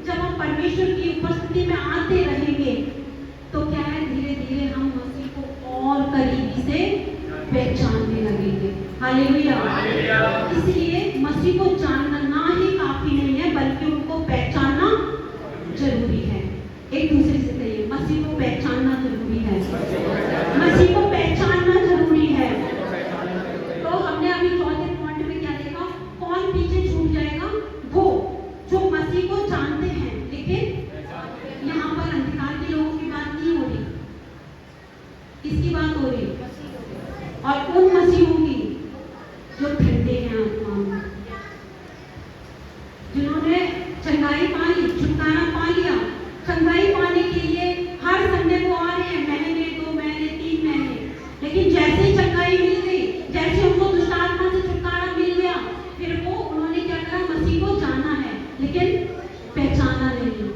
जब हम परमेश्वर की उपस्थिति में आते रहेंगे, तो क्या है, धीरे धीरे हम मसीह को और करीबी से पहचानने लगेंगे। हालेलुया। इसलिए मसीह को जानना ही काफी नहीं है, बल्कि उनको पहचानना जरूरी है। एक दूसरे से कहिए, मसीह को पहचानना जरूरी है, मसीह को पहचानना जरूरी है। तो हमने अभी चौथे पॉइंट में क्या देखा? कौन पीछे छूट जाएगा? वो जो मसीह को जानते हैं, लेकिन यहाँ पर अंधकार के लोगों की बात नहीं हो रही, किसकी बात हो रही? और उन मसीहों की जो ठंडे हैं आत्मा में, जिन्होंने चंगाई पा ली, छुटकारा पा लिया, चंगाई पाने के लिए हर संडे को आ रहे हैं, महीने, 2 महीने, 3 महीने, लेकिन जैसे ही चंगाई मिल गई, जैसे उनको दुष्ट आत्मा से छुटकारा मिल गया, फिर वो उन्होंने क्या करा? मसीह को जाना है, लेकिन पहचाना नहीं,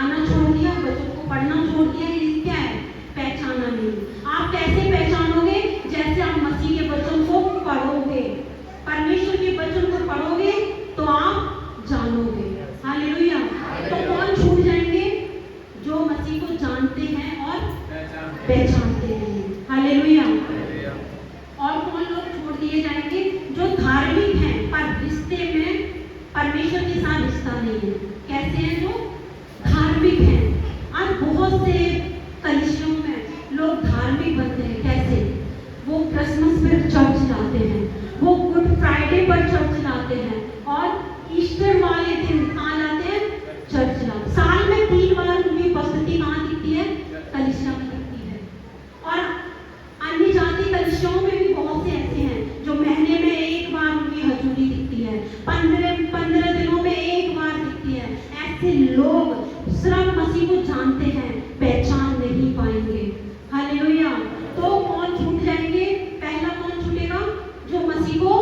आना छोड़ दिया, वचन को पढ़ना छोड़ दिया। ये क्या है? पहचाना नहीं। आप कैसे पहचानोगे? जैसे आप मसीह के वचन को पढ़ोगे, परमेश्वर के वचन को पढ़ोगे, तो आप जानोगे। हालेलुया। तो कौन छूट जाएंगे? जो मसीह को जानते हैं और पहचानते हैं। हालेलुया। और कौन लोग छोड़ दिए जाएंगे? जो धार्मिक हैं पर रिश्ते में परमेश्वर के साथ रिश्ता नहीं है। कैसे हैं? जो धार्मिक हैं। आज बहुत से कलीसियों में लोग धार्मिक बनते हैं। कैसे? वो क्रिसमस पर चर्च जाते हैं, वो गुड फ्राइडे पर चर्च जाते हैं, और ईस्टर वाले दिन कहाँ जाते हैं? चर्च जाते। साल में 3 बार उनकी उपस्थिति कहाँ दिखती है? कलीसिया में दिखती है। और अन्य जाति कलीसियाओं में भी बहुत से ऐसे हैं जो महीने में 1 बार उनकी हजूरी दिखती है, 15 दिनों में 1 बार दिखती है। ऐसे लोग सिर्फ मसीह को जानते हैं, पहचान नहीं पाएंगे। हालेलुया। तो कौन छूट जाएंगे? पहला कौन छूटेगा? जो मसीह को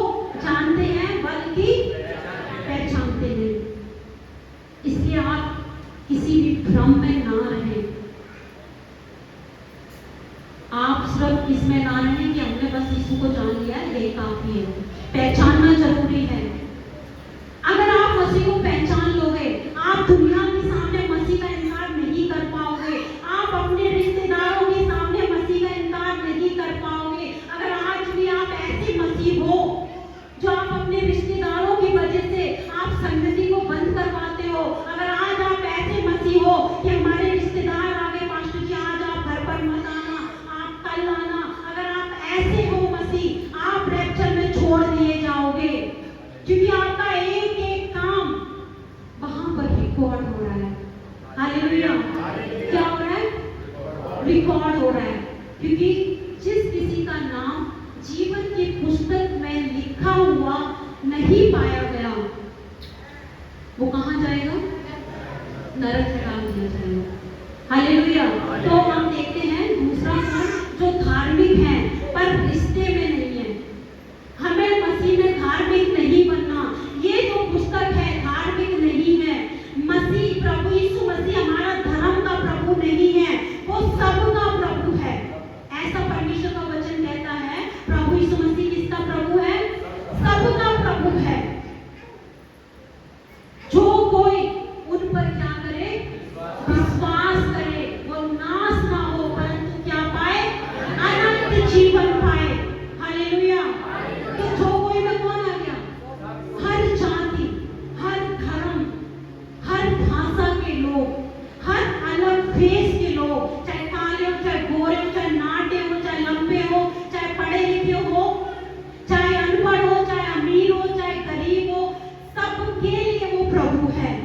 जानते हैं बल्कि पहचानते नहीं। इसलिए आप किसी भी भ्रम में ना रहें। आप सिर्फ इसमें ना रहें कि हमने बस यीशु को जान लिया, यही काफी है। पहचानना जरूरी है। अगर आप मसीह को पहचान लोगे, आप दुनिया के सामने मसीह का इनकार नहीं कर पाओगे, आप अपने रिश्तेदारों के सामने मसीह का इनकार नहीं कर पाओगे। अगर आज भी आप ऐसे मसीह हो जो आप अपने जो धार्मिक हैं पर रिश्ते में नहीं है। हमें मसीह में धार्मिक नहीं बनना। ये जो पुस्तक है धार्मिक नहीं है। मसीह प्रभु यीशु मसीह हमारा धर्म का प्रभु नहीं है, वो सबका प्रभु है। ऐसा परमेश्वर का वचन कहता है। प्रभु यीशु मसीह किसका प्रभु है? सबका प्रभु है। जो कोई उन पर क्या करे? विश्वास करे, वो नाश ना हो परंतु क्या पाए? अनंत जीवन पाए। हालेलुया। तो जो कोई में कौन आ गया? हर जाति, हर धर्म, हर भाषा के लोग, हर अलग देश के लोग, चाहे काले हो, चाहे गोरे हो, चाहे नाटे हो, चाहे लंबे हो, चाहे पढ़े लिखे हो, चाहे अनपढ़ हो, चाहे अमीर हो, चाहे गरीब हो, सबके लिए वो प्रभु है।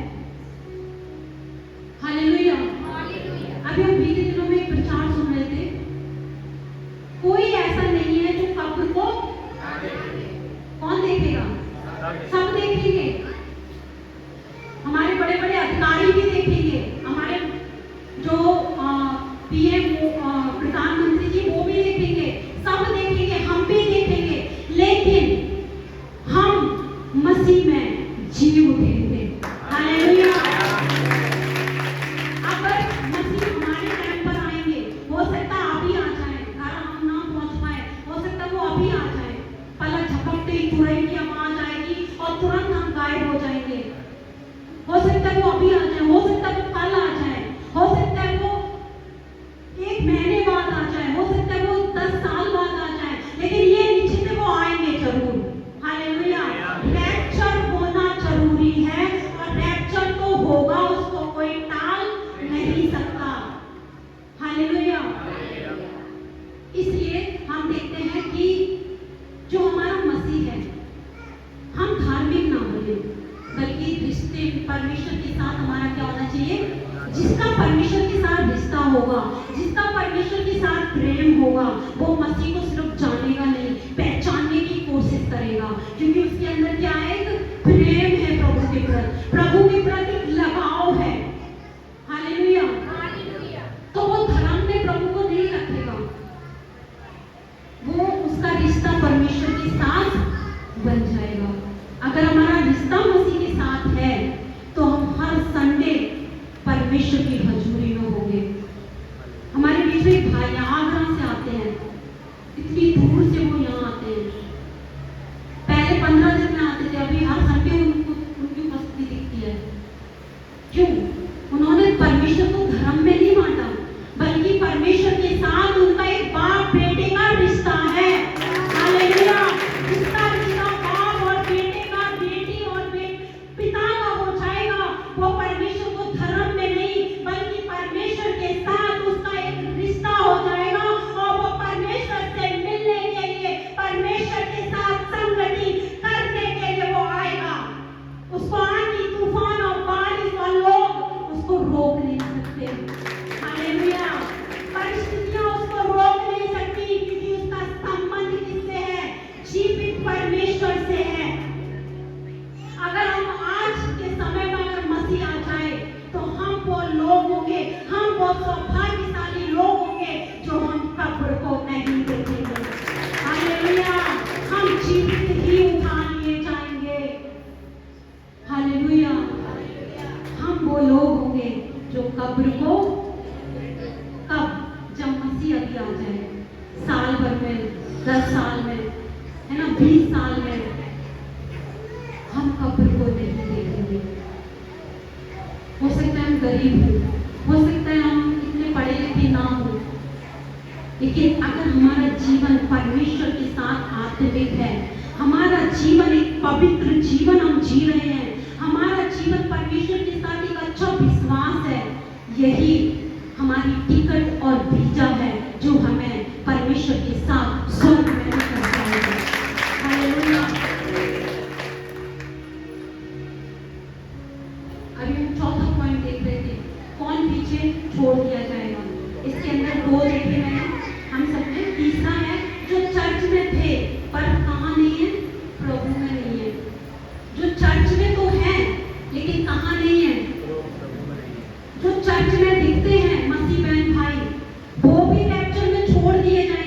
हालेलुया। अभी हम बीते दिनों में एक प्रचार सुन रहे थे। कोई ऐसा नहीं है जो कब्र को कौन देखेगा? सब देखेंगे। हमारे बड़े बड़े अधिकारी भी देखेंगे, हमारे जो पीएम प्रधानमंत्री जी वो भी देखेंगे, सब देखेंगे, हम भी देखेंगे, लेकिन हम मसीह में जी उठेंगे। हालेलुया। अगर मसीह हमारे टाइम पर आएंगे, हो सकता है अभी आ जाए, घर हम ना पहुंच पाए, हो सकता है वो अभी आ जाए, पलक झपकते ही तुरंत की आवाज आएगी और तुरंत हम गायब हो जाएंगे। हो सकता है वो अभी आ जाए, हो सकता है वो कल आ जाए, हो सकता है वो 1 महीने बाद आ जाए, हो सकता है वो 10 साल बाद आ जाए, लेकिन ये निश्चित है वो आएंगे जरूर। हालेलुया। रैप्चर होना जरूरी है और रैप्चर तो होगा, उसको कोई टाल नहीं सकता। हालेलुया। इसलिए हम देखते हैं कि जो हमारा मसीह है, हम धार्मिक ना बने बल्कि रिश्ते परमेश्वर के साथ हमारा क्या होना चाहिए? जिसका परमेश्वर के साथ रिश्ता होगा, जिसका परमेश्वर के साथ प्रेम होगा, वो मसीह को सिर्फ जानेगा नहीं, पहचानने की कोशिश करेगा, क्योंकि उसके अंदर क्या है? एक प्रेम है प्रभु के प्रति, प्रभु के प्रति लगाव है। हालेलुया। तो वो धर्म में प्रभु को नहीं रखेगा, वो उसका रिश्ता परमेश्वर के साथ बन जाएगा। अगर हमारा रिश्ता मसीह के साथ है तो हम हर संडे परमेश्वर की हजूरी में होंगे। हमारे बीच में भाई आगरा से आते हैं, इतनी दूर से वो यहाँ आते हैं। पहले 15 दिन में आते थे, अभी हर संडे उनकी उपस्थिति दिखती है। क्यों? उन्होंने परमेश्वर को धर्म में नहीं बांटा, बल्कि परमेश्वर के साथ उनका एक बाप बेटे का रिश्ता है। हालेलुया। जिसका रिश्ता बाप और बेटे का, बेटी और पिता का हो जाएगा, वो परमेश्वर को धर्म में नहीं बल्कि परमेश्वर के साथ उसका एक रिश्ता हो जाएगा और वो परमेश्वर से मिलने के लिए, परमेश्वर के साथ संगति करने के लिए वो आएगा। उसको आंधी तूफान और बारिश और लोग उसको रोक नहीं सकते। हालेलुया। परिस्थितियां उसको रोक नहीं सकती, क्योंकि उसका संबंध किससे है? जीवित परमेश्वर से है। अगर हम आज के समय में अगर मसीह आ जाए तो हम वो लोग होंगे, हम वो सौभाग्यशाली लोग होंगे जो हम कब्र को नहीं देखेंगे। हालेलुया। हम जीवित ही उठा लिए जाएंगे। हालेलुया। हम वो लोग होंगे जो कब्र को, कब? जब मसीह अभी आ जाए, साल भर में, 10 साल में, है ना, 20 साल में, हम कब्र को नहीं देखेंगे। हो सकता है हम गरीब हो सकता है हम इतने पढ़े लिखे ना हो, लेकिन अगर हमारा जीवन परमेश्वर के साथ आत्मिक है, हमारा जीवन एक पवित्र जीवन हम जी रहे हैं, हमारा जीवन परमेश्वर के साथ एक अच्छा विश्वास है, यही हमारी टिकट और वीजा है जो हमें परमेश्वर के साथ स्वर्ग में लेकर जाएगा। हालेलुया। अभी हम चौथा पॉइंट देख रहे थे, कौन पीछे छोड़ दिया जाएगा। इसके अंदर 2 देखे मैंने, हम सबने। तीसरा है जो चर्च में थे पर कहाँ नहीं है? प्रभु में नहीं है। जो चर्च में तो है लेकिन कहाँ नहीं है? जो चर्च में दिखते हैं मसीह बहन भाई, वो भी रैप्चर में छोड़ दिए जाएंगे।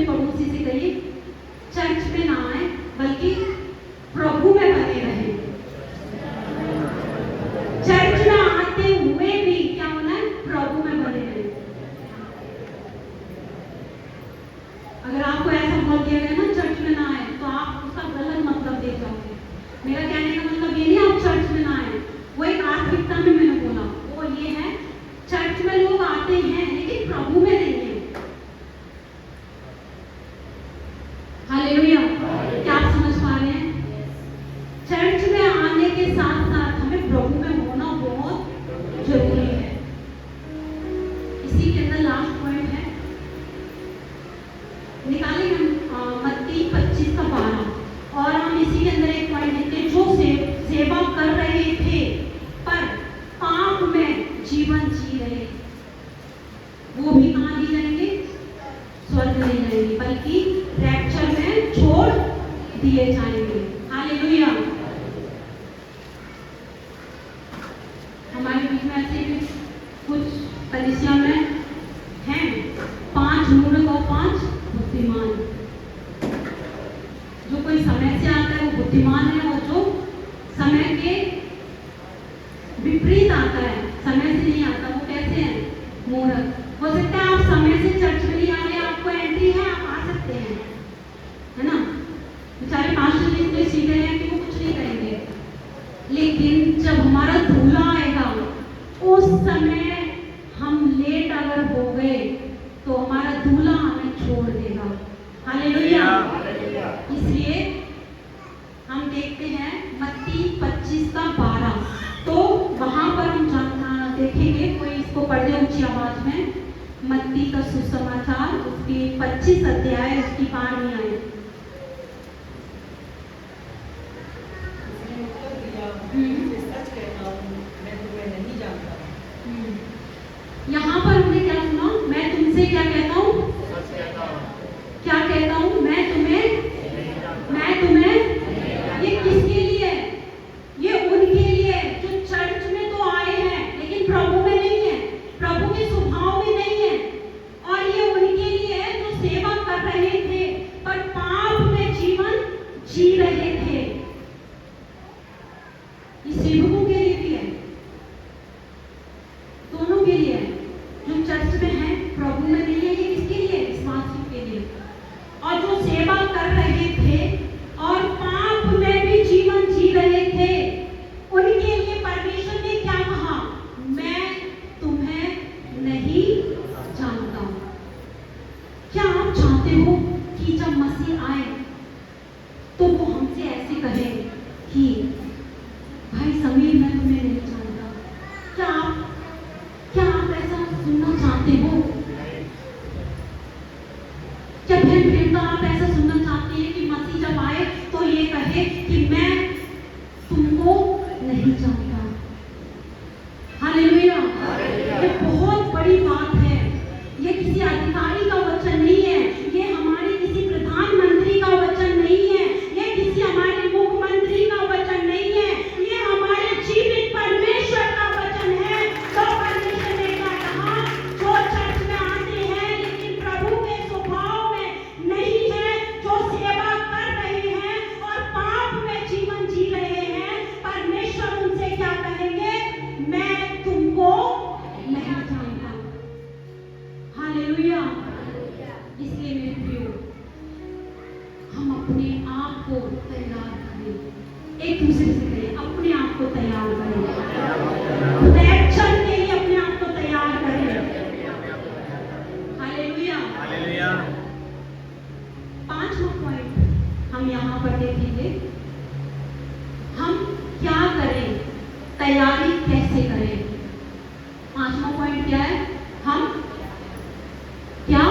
अपने पड़ोसी से कहिए, चर्च में ना आए बल्कि प्रभु में बने रहे। चर्च में आते हुए भी क्या होना है? प्रभु में बने रहे। अगर आपको ऐसा बोल दिया गया ना चर्च में ना आए, तो आप उसका गलत मतलब दे जाओगे। मेरा कहने का मतलब ये नहीं आप चर्च में ना आए, वो एक आत्मिकता में मैंने बोला, वो ये है चर्च में लोग आते हैं लेकिन प्रभु में नहीं है। हालेलुया। क्या आप समझ पा रहे हैं? चर्च में आने के साथ साथ हमें प्रभु में होना बहुत जरूरी है। इसी के अंदर लास्ट पॉइंट है, निकालेंगे हम मत्ती 25:12, और हम इसी के अंदर एक पॉइंट लिखते हैं, जो सेवा कर रहे थे पर पाप में जीवन जी रहे, वो भी कहाँ ले जाएंगे? स्वर्ग ले जाएंगे, बल्कि रैप्चर में छोड़ दिए जाएंगे। हालेलुया। हमारे बीच में ऐसे भी कुछ कलीसिया में हैं 5 मूर्ख और 5 बुद्धिमान। जो कोई समय से आता है वो बुद्धिमान है, और जो समय के विपरीत आता है, समय से नहीं आता, वो कैसे है? मूर्ख। हो सकता है आप समय से चर्च में नहीं आ रहे, आपको एंट्री है, आप आ सकते हैं, है ना? बेचारे पास्टर जी इतने सीधे हैं कि वो कुछ नहीं करेंगे, लेकिन जब हमारा दूल्हा आएगा उस समय हम लेट अगर हो गए तो हमारा दूल्हा हमें छोड़ देगा। हालेलुया। इसलिए हम देखते हैं मत्ती 25:12, तो वहां पर हम देखेंगे, कोई इसको पढ़ दे ऊंची आवाज में, मत्ती का सुसमाचार उसकी 25 अध्याय उसकी 12वीं आयत। यहाँ पर हमने क्या सुना? मैं तुमसे क्या कहता हूँ? क्या कहता हूँ? मैं तुम्हें ये किसके लिए? ये उनके लिए जो चर्च में तो आए हैं लेकिन प्रभु में नहीं है, प्रभु के स्वभाव में नहीं है, और ये उनके लिए है जो सेवा कर रहे थे पर पाप में जीवन जी रहे थे। ये सेवकों के लिए भी है, दोनों के लिए है। जो चर्च में है प्रभु में नहीं है, ये किसके लिए? विश्वासियों के लिए। और जो सेवा कर रहे थे और पाप में भी जीवन जी रहे थे, उनके लिए परमेश्वर ने क्या कहा? मैं तुम्हें नहीं जानता। क्या आप चाहते हो कि जब मसीह आए तो वो हमसे ऐसे कहे कि भाई समीर मैं तुम्हें नहीं जानता? क्या आप ऐसा सुनना चाहते हो? क्या बहन प्रेम आप ऐसा सुनना चाहते हैं कि मसीह जब आए तो ये कहे कि मैं तुमको नहीं जानता? हालेलुया। ये बहुत बड़ी बात है। ये किसी अधिकारी का वचन नहीं है, ये हमारे किसी प्रधानमंत्री का वचन नहीं है, ये किसी हमारे मुख्यमंत्री का वचन नहीं है, ये हमारे जीवित परमेश्वर का वचन है। तो परमेश्वर ने क्या कहा? जो चर्च में आते हैं लेकिन प्रभु के स्वभाव में नहीं है, जो सेवा कर रहे हैं और पाप में जीवन जी रहे हैं, परमेश्वर उनसे क्या कहेंगे? मैं तुमको नहीं जानता। हालेलुया। इसलिए मेरे प्रियो, हम अपने आप को तैयार करें, एक दूसरे से करें, अपने आप को तैयार करें, रैप्चर के लिए अपने आप को तैयार करें। हालेलुया। 5वां पॉइंट हम यहाँ पर देखेंगे, हम क्या करें, तैयारी कैसे करें। 5वां पॉइंट क्या है? हम क्या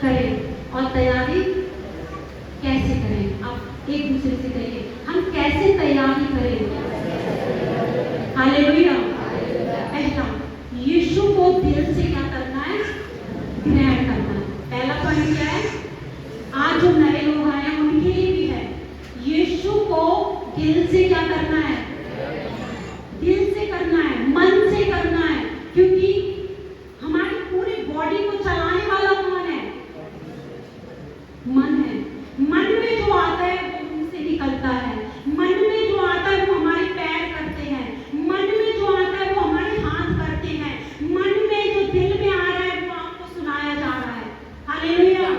करें और तैयारी कैसे करें। अब एक दूसरे से कहिए, हम कैसे तैयारी करें। हालेलुया। पहला, यीशु को दिल से क्या करना है? ग्रहण करना है। पहला पॉइंट क्या है? आज जो नए लोग आए हैं उनके लिए भी है, यीशु को दिल से क्या करना है? दिल से करना है, मन से करना है, क्योंकि हमारी पूरी बॉडी को चलाने वाला कौन है? मन है। मन में जो आता है वो मुंह से निकलता है। मन में जो आता है वो हमारे पैर करते हैं। मन में जो आता है वो हमारे हाथ करते हैं। मन में जो दिल में आ रहा है वो आपको सुनाया जा रहा है। हालेलुया।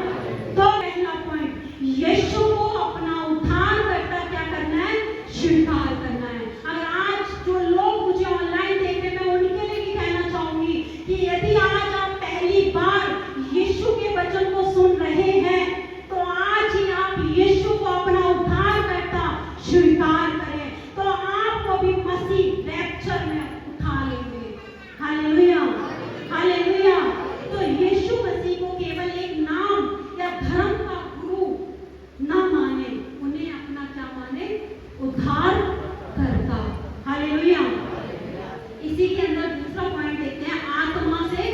तो पहला पॉइंट, यीशु को अपना उद्धारकर्ता क्या करना है? स्वीकार करना है। अगर आज जो लोग मुझे ऑनलाइन देख रहे हैं, मैं उनके लिए भी कहना चाहूंगी कि यदि आज आप पहली बार यीशु के वचन को सुन रहे हैं तो आज ही आप यीशु को अपना उद्धारकर्ता स्वीकार करें, तो आपको भी मसीह रैप्चर में उठा लेंगे। Hallelujah, hallelujah. तो यीशु मसीह को केवल एक नाम या धर्म का गुरु ना माने, उन्हें अपना क्या माने? उद्धारकर्ता। हालेलुया। इसी के अंदर दूसरा पॉइंट देखते हैं, आत्मा से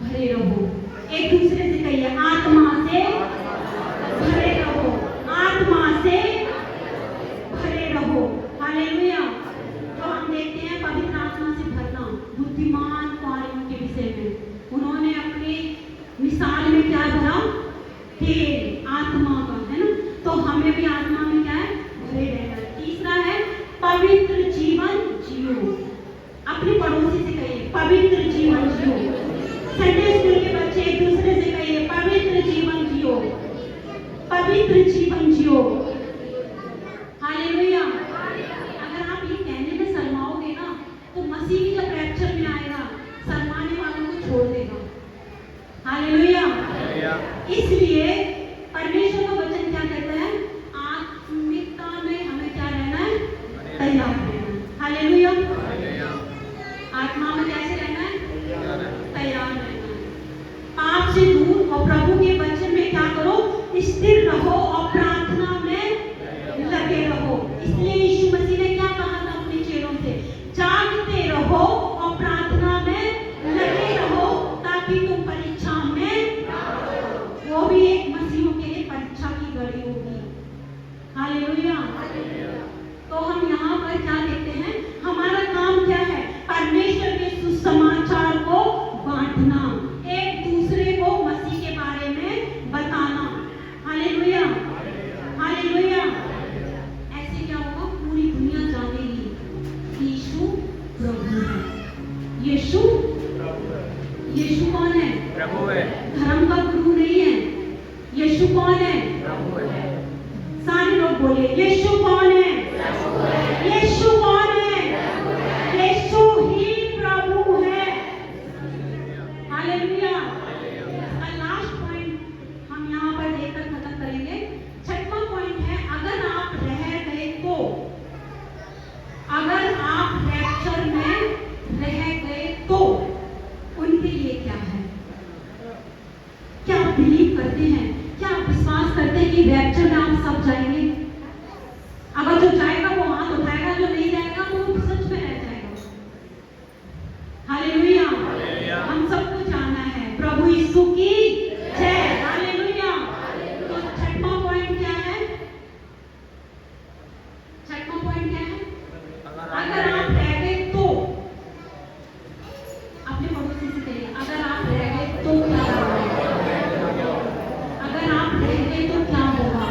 भरे रहो। एक दूसरे से कहिए, आत्मा से भरे रहो, आत्मा से भरे रहो। हालेलुया। तो हम देखते हैं पवित्र आत्मा से भरना बुद्धिमान कुंवारियों के विषय में उन्होंने अपनी मिसाल में क्या भरा? तेल, आत्मा का, है ना। तो हमें भी आत्मा में क्या है? भरे रहना है। तीसरा है पवित्र जीवन जियो। अपने पड़ोसी से कहिए, पवित्र जीवन जियो। संडे स्कूल के बच्चे एक दूसरे से कहिए, पवित्र जीवन जियो, पवित्र जीवन जियो। हालेलुया। अगर आप ये कहने में शर्माओगे ना तो मसीह भी जब रैप्चर में आएगा शर्माने वालों को छोड़ देगा। हालेलुया। इसलिए परमेश्वर का वचन क्या कहता है? आत्मिकता में हमें क्या रहना है? तैयार रहना है। हालेलुया। आत्मा में कैसे रहना है? तैयार रहना है। पाप से दूर और प्रभु के वचन में क्या करो? स्थिर रहो और प्रार्थना में लगे रहो। इसलिए यीशु मसीह ने क्या कहा था अपने चेलों से? जागते रहो और प्रार्थना में लगे रहो ताकि तुम परीक्षा में, वो भी एक मसीहों के लिए परीक्षा की घड़ी होगी। हालेलुया। तो हम यहाँ पर क्या देखते हैं? हमारा काम क्या है? परमेश्वर के सुसमाचार को बांटना, एक दूसरे को मसीह के बारे में बताना। Hallelujah, hallelujah. ऐसे क्या होगा? पूरी दुनिया जानेगी यीशु प्रभु है। यीशु यीशु कौन है? प्रभु है। धर्म का गुरु नहीं है। यीशु कौन है? प्रभु है। सारे लोग बोले, यीशु कौन है? यीशु कौन है? यीशु ही प्रभु है। हालेलुया। और लास्ट पॉइंट हम यहाँ पर देखकर खत्म करेंगे। छठवां पॉइंट है, अगर आप रह गए तो, अगर आप रैप्चर में रह गए तो उनके लिए क्या है? क्या आप बिलीव करते हैं? क्या आप विश्वास करते हैं कि रैप्चर में आप सब जाएंगे? अगर जो जाएगा वो हाथ उठाएगा, जो नहीं जाएगा वो सच में रह जाएगा। हालेलुया। हम सबको जाना है। प्रभु यीशु की जय। हालेलुया। तो छठवां पॉइंट क्या है? छठवां पॉइंट क्या है? अगर आप रह गए तो, अपने पड़ोसी से कहिए, अगर आप रह गए तो क्या होगा? अगर आप रह गए तो क्या होगा?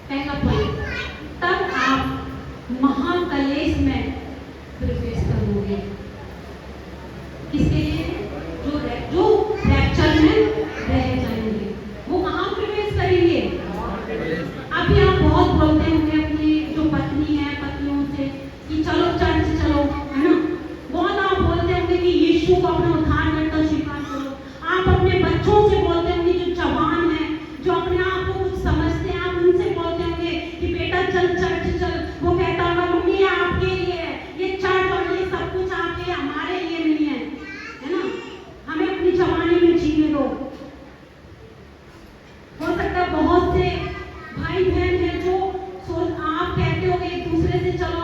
पहला पॉइंट, तब आप महाकलेश में प्रवेश करोगे। किसके लिए? जो रैप्चर में रह जाएंगे वो कहाँ प्रवेश करेंगे? अभी आप बहुत बोलते होंगे अपनी जो पत्नी है, पतियों से कि चलो चर्च चलो, है ना। बहुत आप बोलते होंगे कि यीशु को अपना उद्धारकर्ता स्वीकार करो। आप अपने बच्चों से बोलते होंगे जो जवान है, जो अपने आप को कुछ समझते हैं, आप उनसे बोलते होंगे कि बेटा चल चर्च चल। वो कहता होगा मम्मी ये आपके लिए है, ये चर्च और ये सब कुछ आपके लिए, हमारे लिए नहीं है ना। हमें अपनी जवानी में जीने दो। हो सकता है बहुत से भाई बहन हैं जो आप कहते होंगे एक दूसरे से चलो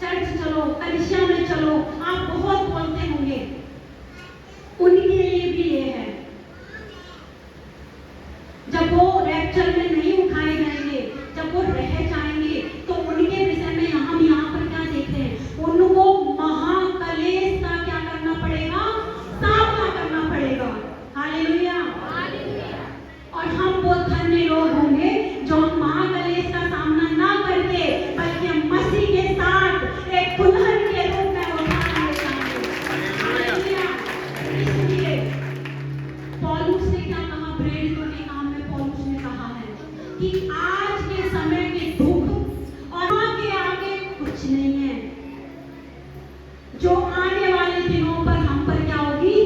चर्च चलो, कलीसिया में चलो, आप बहुत बोलते होंगे। उनके लिए भी ये है, जब वो रैप्चर में नहीं उठाए जाएंगे, जब वो रह जाएंगे, तो उनके विषय में हम यहाँ पर क्या देखते हैं? उनको महाकलेश का क्या करना पड़ेगा? सामना करना पड़ेगा। हालेलुया। और हम वो धन्य लोग होंगे जो महाकलेश का सामना ना करके बल्कि हम मसीह के साथ एक दुल्हन के रूप में उठाने जाएंगे। इसलिए पौलुस ने क्या कहा, प्रेरितों के काम में पौलुस ने कहा है कि आज के समय के दुख और आगे आगे कुछ नहीं है। जो आने वाले दिनों पर हम पर क्या होगी,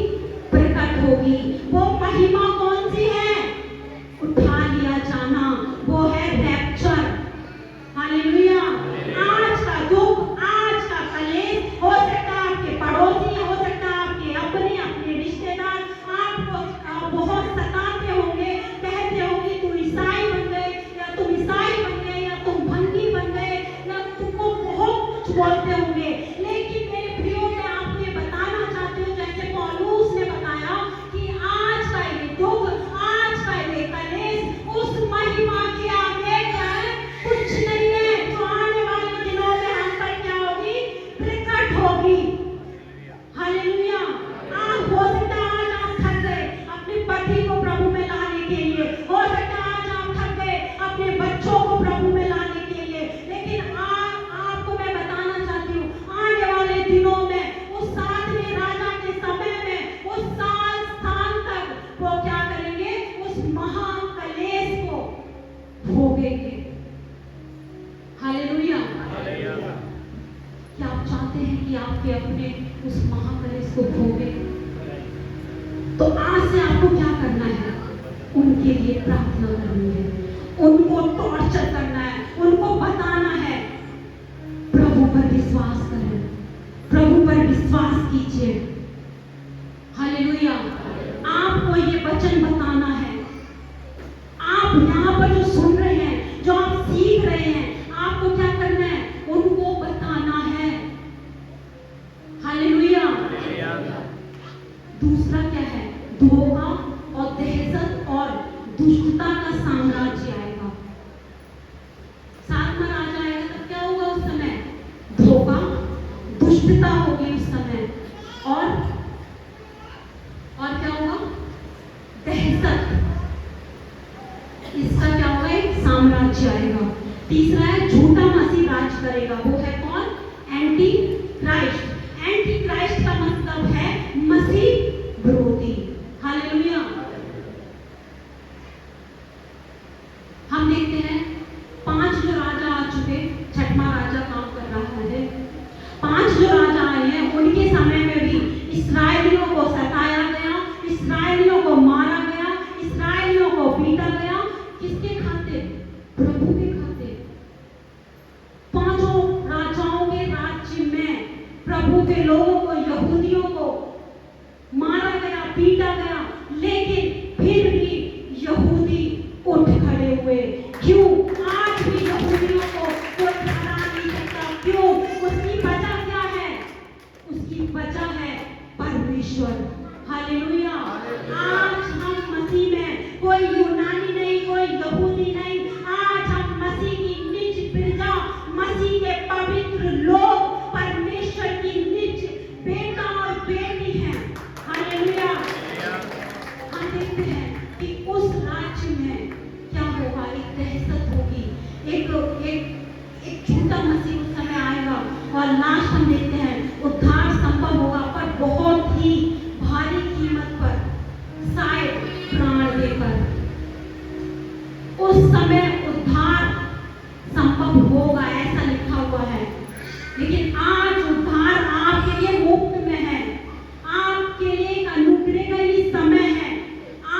प्रकट होगी। वो महिमा कौन सी है, उठा लिया जाना, वो है रैप्चर। हालेलुया। आज का दुख, आज का कलेश हो सकता है आपके पड़ोसी, हो सकता है आपके अपने रिश्तेदार आपको बहुत सताते होंगे, कहते होंगे तुम ईसाई बन गए, या तुम ईसाई बन गए, या तुम भंगी बन गए, या तुमको बहुत कुछ बोलते होंगे। लेकिन मेरे प्रियो, मैं आपको बताना चाहती हूँ, जैसे पौलुस ने बताया कि आज का ये दुख, आज का ये कलेश उस महिमा के आगे क्या है, कुछ नहीं है, जो आने वाले दिनों में हम पर क्या होगी, प्रकट होगी। हालेलुया। आज हो सकता है आज आप थक गए अपने पति को प्रभु में लाने के लिए, हो सकता है आज आप थक गए अपने बच्चों को प्रभु में लाने के लिए, लेकिन आपको मैं बताना चाहती हूँ, आने वाले दिनों में उस 7वें राजा के समय में उस साल तक वो क्या करेंगे, उस महाकलेश को भोगेंगे। हालेलुया। क्या आप चाहते हैं कि आपके अपने उस महाकलेश को भोगे? तो आज से आपको क्या करना है, उनके लिए प्रार्थना करनी है, उनको टॉर्चर करना है, उनको बताना है प्रभु पर विश्वास करें, प्रभु पर विश्वास कीजिए। हालेलुया। आपको ये वचन बताना है। आप यहाँ पर जो सुन रहे हैं, जो आप सीख रहे हैं, आपको क्या करना है, उनको बताना है। हालेलुया। दूसरा क्या है, धोखा और दहशत और दुष्टता का साम्राज्य आएगा। 7वां राजा आएगा, तब क्या होगा उस समय, धोखा, दुष्टता होगी उस समय, और क्या होगा, दहशत। इसका क्या होगा, एक साम्राज्य आएगा। तीसरा है झूठा मसीह राज करेगा। वो है कौन, एंटी क्राइस्ट। एंटी क्राइस्ट का मतलब है मसीह विरोधी। हालेलुया। हम देखते हैं 5 जो राजा आ चुके, 6वां राजा काम कर रहा है। 5 जो राजा आए हैं, उनके समय में भी इस्राएलियों को सताया गया, इस्राएलियों को मारा गया, इस्राएलियों को पीटा गया। किसके खातिर, प्रभु के खातिर। 5 राजाओं के राज्य में प्रभु के लोगों को, यहूदियों को मारा गया, पीटा गया, लेकिन फिर भी यहूदी उठ खड़े हुए। क्यों? आज भी यहूदियों को कोई हरा नहीं सकता। क्यों? उसकी वजह क्या है? उसकी वजह है परमेश्वर। हालेलुया। आज हम मसीह में, कोई यूनानी नहीं, कोई यहूदी नहीं, आज हम मसीह की निज प्रजा, मसीह के पवित्र लोग, परमेश्वर की निज बेटा और बेटी हैं। हालेलुया। हम देखते हैं कि उस राज्य में क्या होगा, एक दहशत होगी, एक झूठा मसीह उस समय आएगा, और लास्ट हम देखते हैं उद्धार संभव होगा, पर बहुत ही भारी कीमत पर, शायद प्राण देकर। उस समय उद्धार संभव होगा, ऐसा लिखा हुआ है। लेकिन आज उद्धार आपके लिए मुफ्त में है, आपके लिए एक अनुग्रह का ही समय है।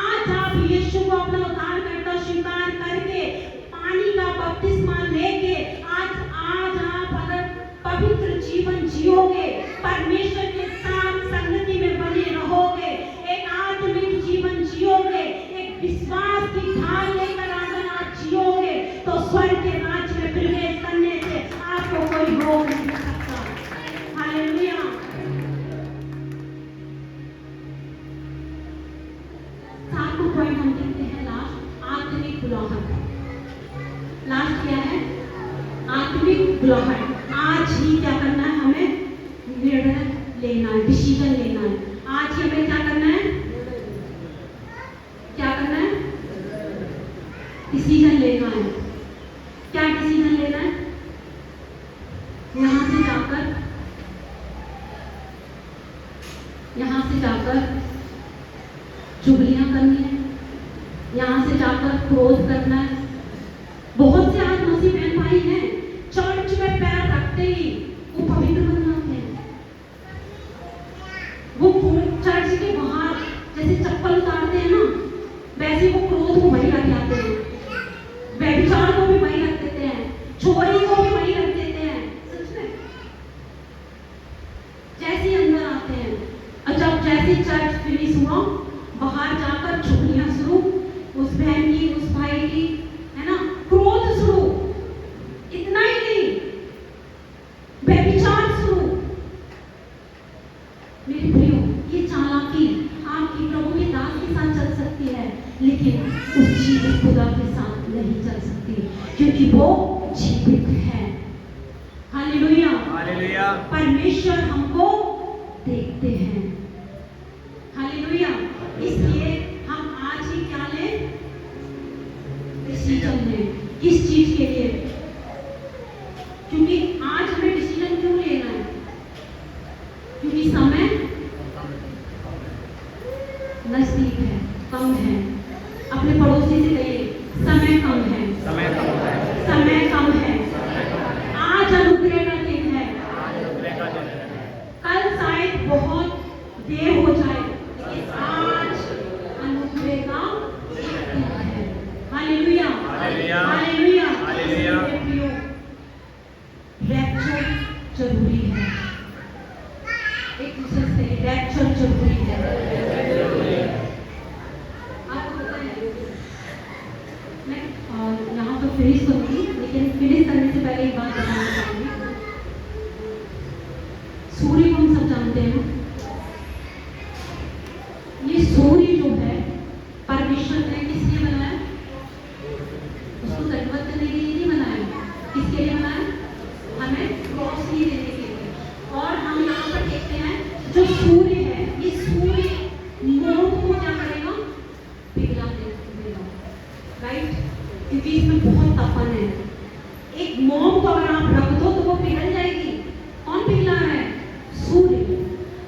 आज आप यीशु को अपना उद्धारकर्ता स्वीकार करके, पानी का बपतिस्मा लेके, आज आप अगर पवित्र जीवन जियोगे, परमेश्वर के साथ संगति में बने रहोगे, एक आत्मिक जीवन जियोगे, एक विश्वास की ढाल लेकर अगर आप जियोगे, तो स्वर्ग के राज्य में प्रवेश करने से आपको कोई रोक नहीं सकता। हालेलुया। सातवां पॉइंट हम देखते हैं, लास्ट, आत्मिक बुलाहट। लास्ट क्या है, आत्मिक बुलाहट। आज ही क्या करना है, हमें निर्णय लेना है, डिसीजन लेना है। आज ही हमें क्या करना है, क्या करना है, डिसीजन लेना है। क्या डिसीजन लेना है? यहाँ से जाकर चुगलियां करनी है, यहाँ से जाकर क्रोध करना है। बहुत से आज मसीह बहन भाई हैं, चर्च में पैर रखते ही वो पवित्र बन जाते हैं। वो चर्च के बाहर जैसे चप्पल उतारते हैं ना, वैसे वो क्रोध को वहीं रख जाते हैं, व्यभिचार को भी वहीं रख देते हैं, चोरी को भी वहीं रख देते हैं। सच में जैसे अंदर आते हैं और जब जैसे चर्च फिनिश हुआ, बाहर जाकर चुगलियां शुरू, उस बहन की, उस भाई की, है ना, क्रोध शुरू। इतना ही नहीं, व्यभिचार शुरू। मेरे प्रियो, ये चालाकी आपकी प्रभु के दास के साथ चल सकती है, लेकिन उस जीवित खुदा के साथ नहीं चल सकती, क्योंकि वो जीवित है। Hallelujah, hallelujah. परमेश्वर हमको देखते हैं। हालेलुया। इसलिए हम आज ही क्या लें? डिसीजन लें। किस चीज के लिए? क्योंकि आज हमें डिसीजन क्यों लेना है? क्योंकि समय नजदीक है, कम है। अपने पड़ोसी से कहिए, समय कम है, समय कम है, समय कम है। आज अनुग्रह का दिन है, कल शायद बहुत देर हो जाए, लेकिन आज अनुग्रह का दिन है। Hallelujah, hallelujah, hallelujah, hallelujah. मेरे प्रियो, रैप्चर जरूरी है। एक दूसरे से रैप्चर जरूरी है। आपको पता है, मैं यहाँ तो फिनिश करूँगी, लेकिन फिनिश करने से पहले एक बात बताना चाहूँगी। सूर्य को हम सब जानते हैं, ये सूर्य जो है परमेश्वर ने किस लिए बनाया? उसको जरूरत करने के लिए नहीं बनाया। किसके लिए बनाया? हमें रोशनी देने के लिए। और हम यहाँ पर देखते हैं जो सूर्य है, ये सूर्य मोम को क्या करेगा? पिघला देगा, राइट? क्योंकि इसमें बहुत तपन है। एक मोम को अगर आप रख दो तो वो पिघल जाएगी। कौन पिघला रहा है? सूर्य।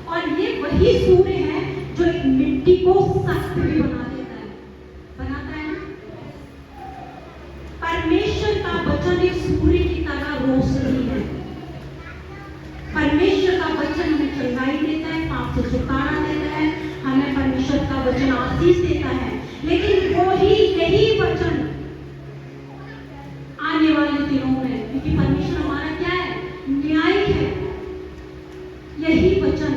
और ये वही सूर्य है जो एक मिट्टी को सख्त भी बना देता है, बनाता है ना? परमेश्वर का वचन एक सूर्य की तरह रोशनी है। परमेश्वर का वचन हमें चंगाई देता है, पाप से छुटकारा देता है, हमें परमेश्वर का वचन आशीष देता है। लेकिन वही यही वचन आने वाले दिनों में, क्योंकि परमेश्वर हमारा क्या है? न्यायी है। यही वचन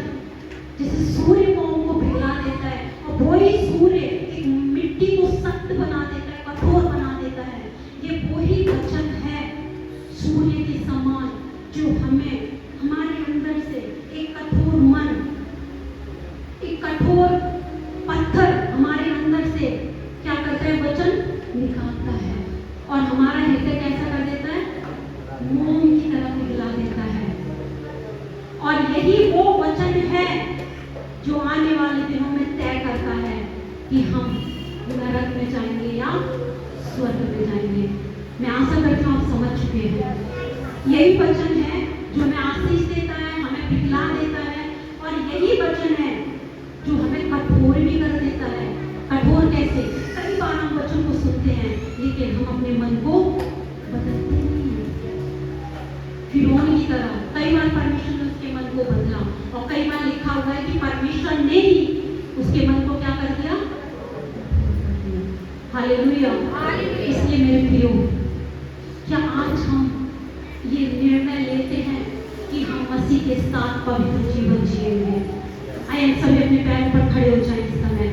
जैसे सूर्य मोम को पिघला देता है, और वही सूर्य एक मिट्टी को सख्त बना देता है, कठोर बना देता है। ये वही वचन है सूर्य के समान, जो हमें हमारे अंदर से एक कठोर मन, एक कठोर पत्थर हमारे अंदर से क्या करता है? वचन निकालता है, और हमारा हृदय कैसा कर देता है? मोम की तरह पिघला देता है। और यही वो वचन है जो आने वाले दिनों में तय करता है कि हम नरक में जाएंगे या स्वर्ग में जाएंगे। मैं आशा करती हूँ आप समझ चुके हैं। यही वचन है जो हमें आशीष देता है, हमें पिघला देता है, और यही वचन है जो हमें कठोर भी कर देता है। कठोर कैसे? कई बार हम वचन को सुनते हैं, लेकिन हम अपने मन को बदलते नहीं हैं। फिरौन की तरह कई बार परमेश्वर ने उसके मन को बदला, और कई बार लिखा हुआ है कि परमेश्वर ने ही उसके मन को क्या कर दिया? हालेलुया। इसलिए मेरे प्रियो, क्या आज हम ये निर्णय लेते हैं कि हम मसीह के साथ पवित्र जीवन जिएंगे? आइए हम सभी अपने पैरों पर खड़े हो जाएं इस समय।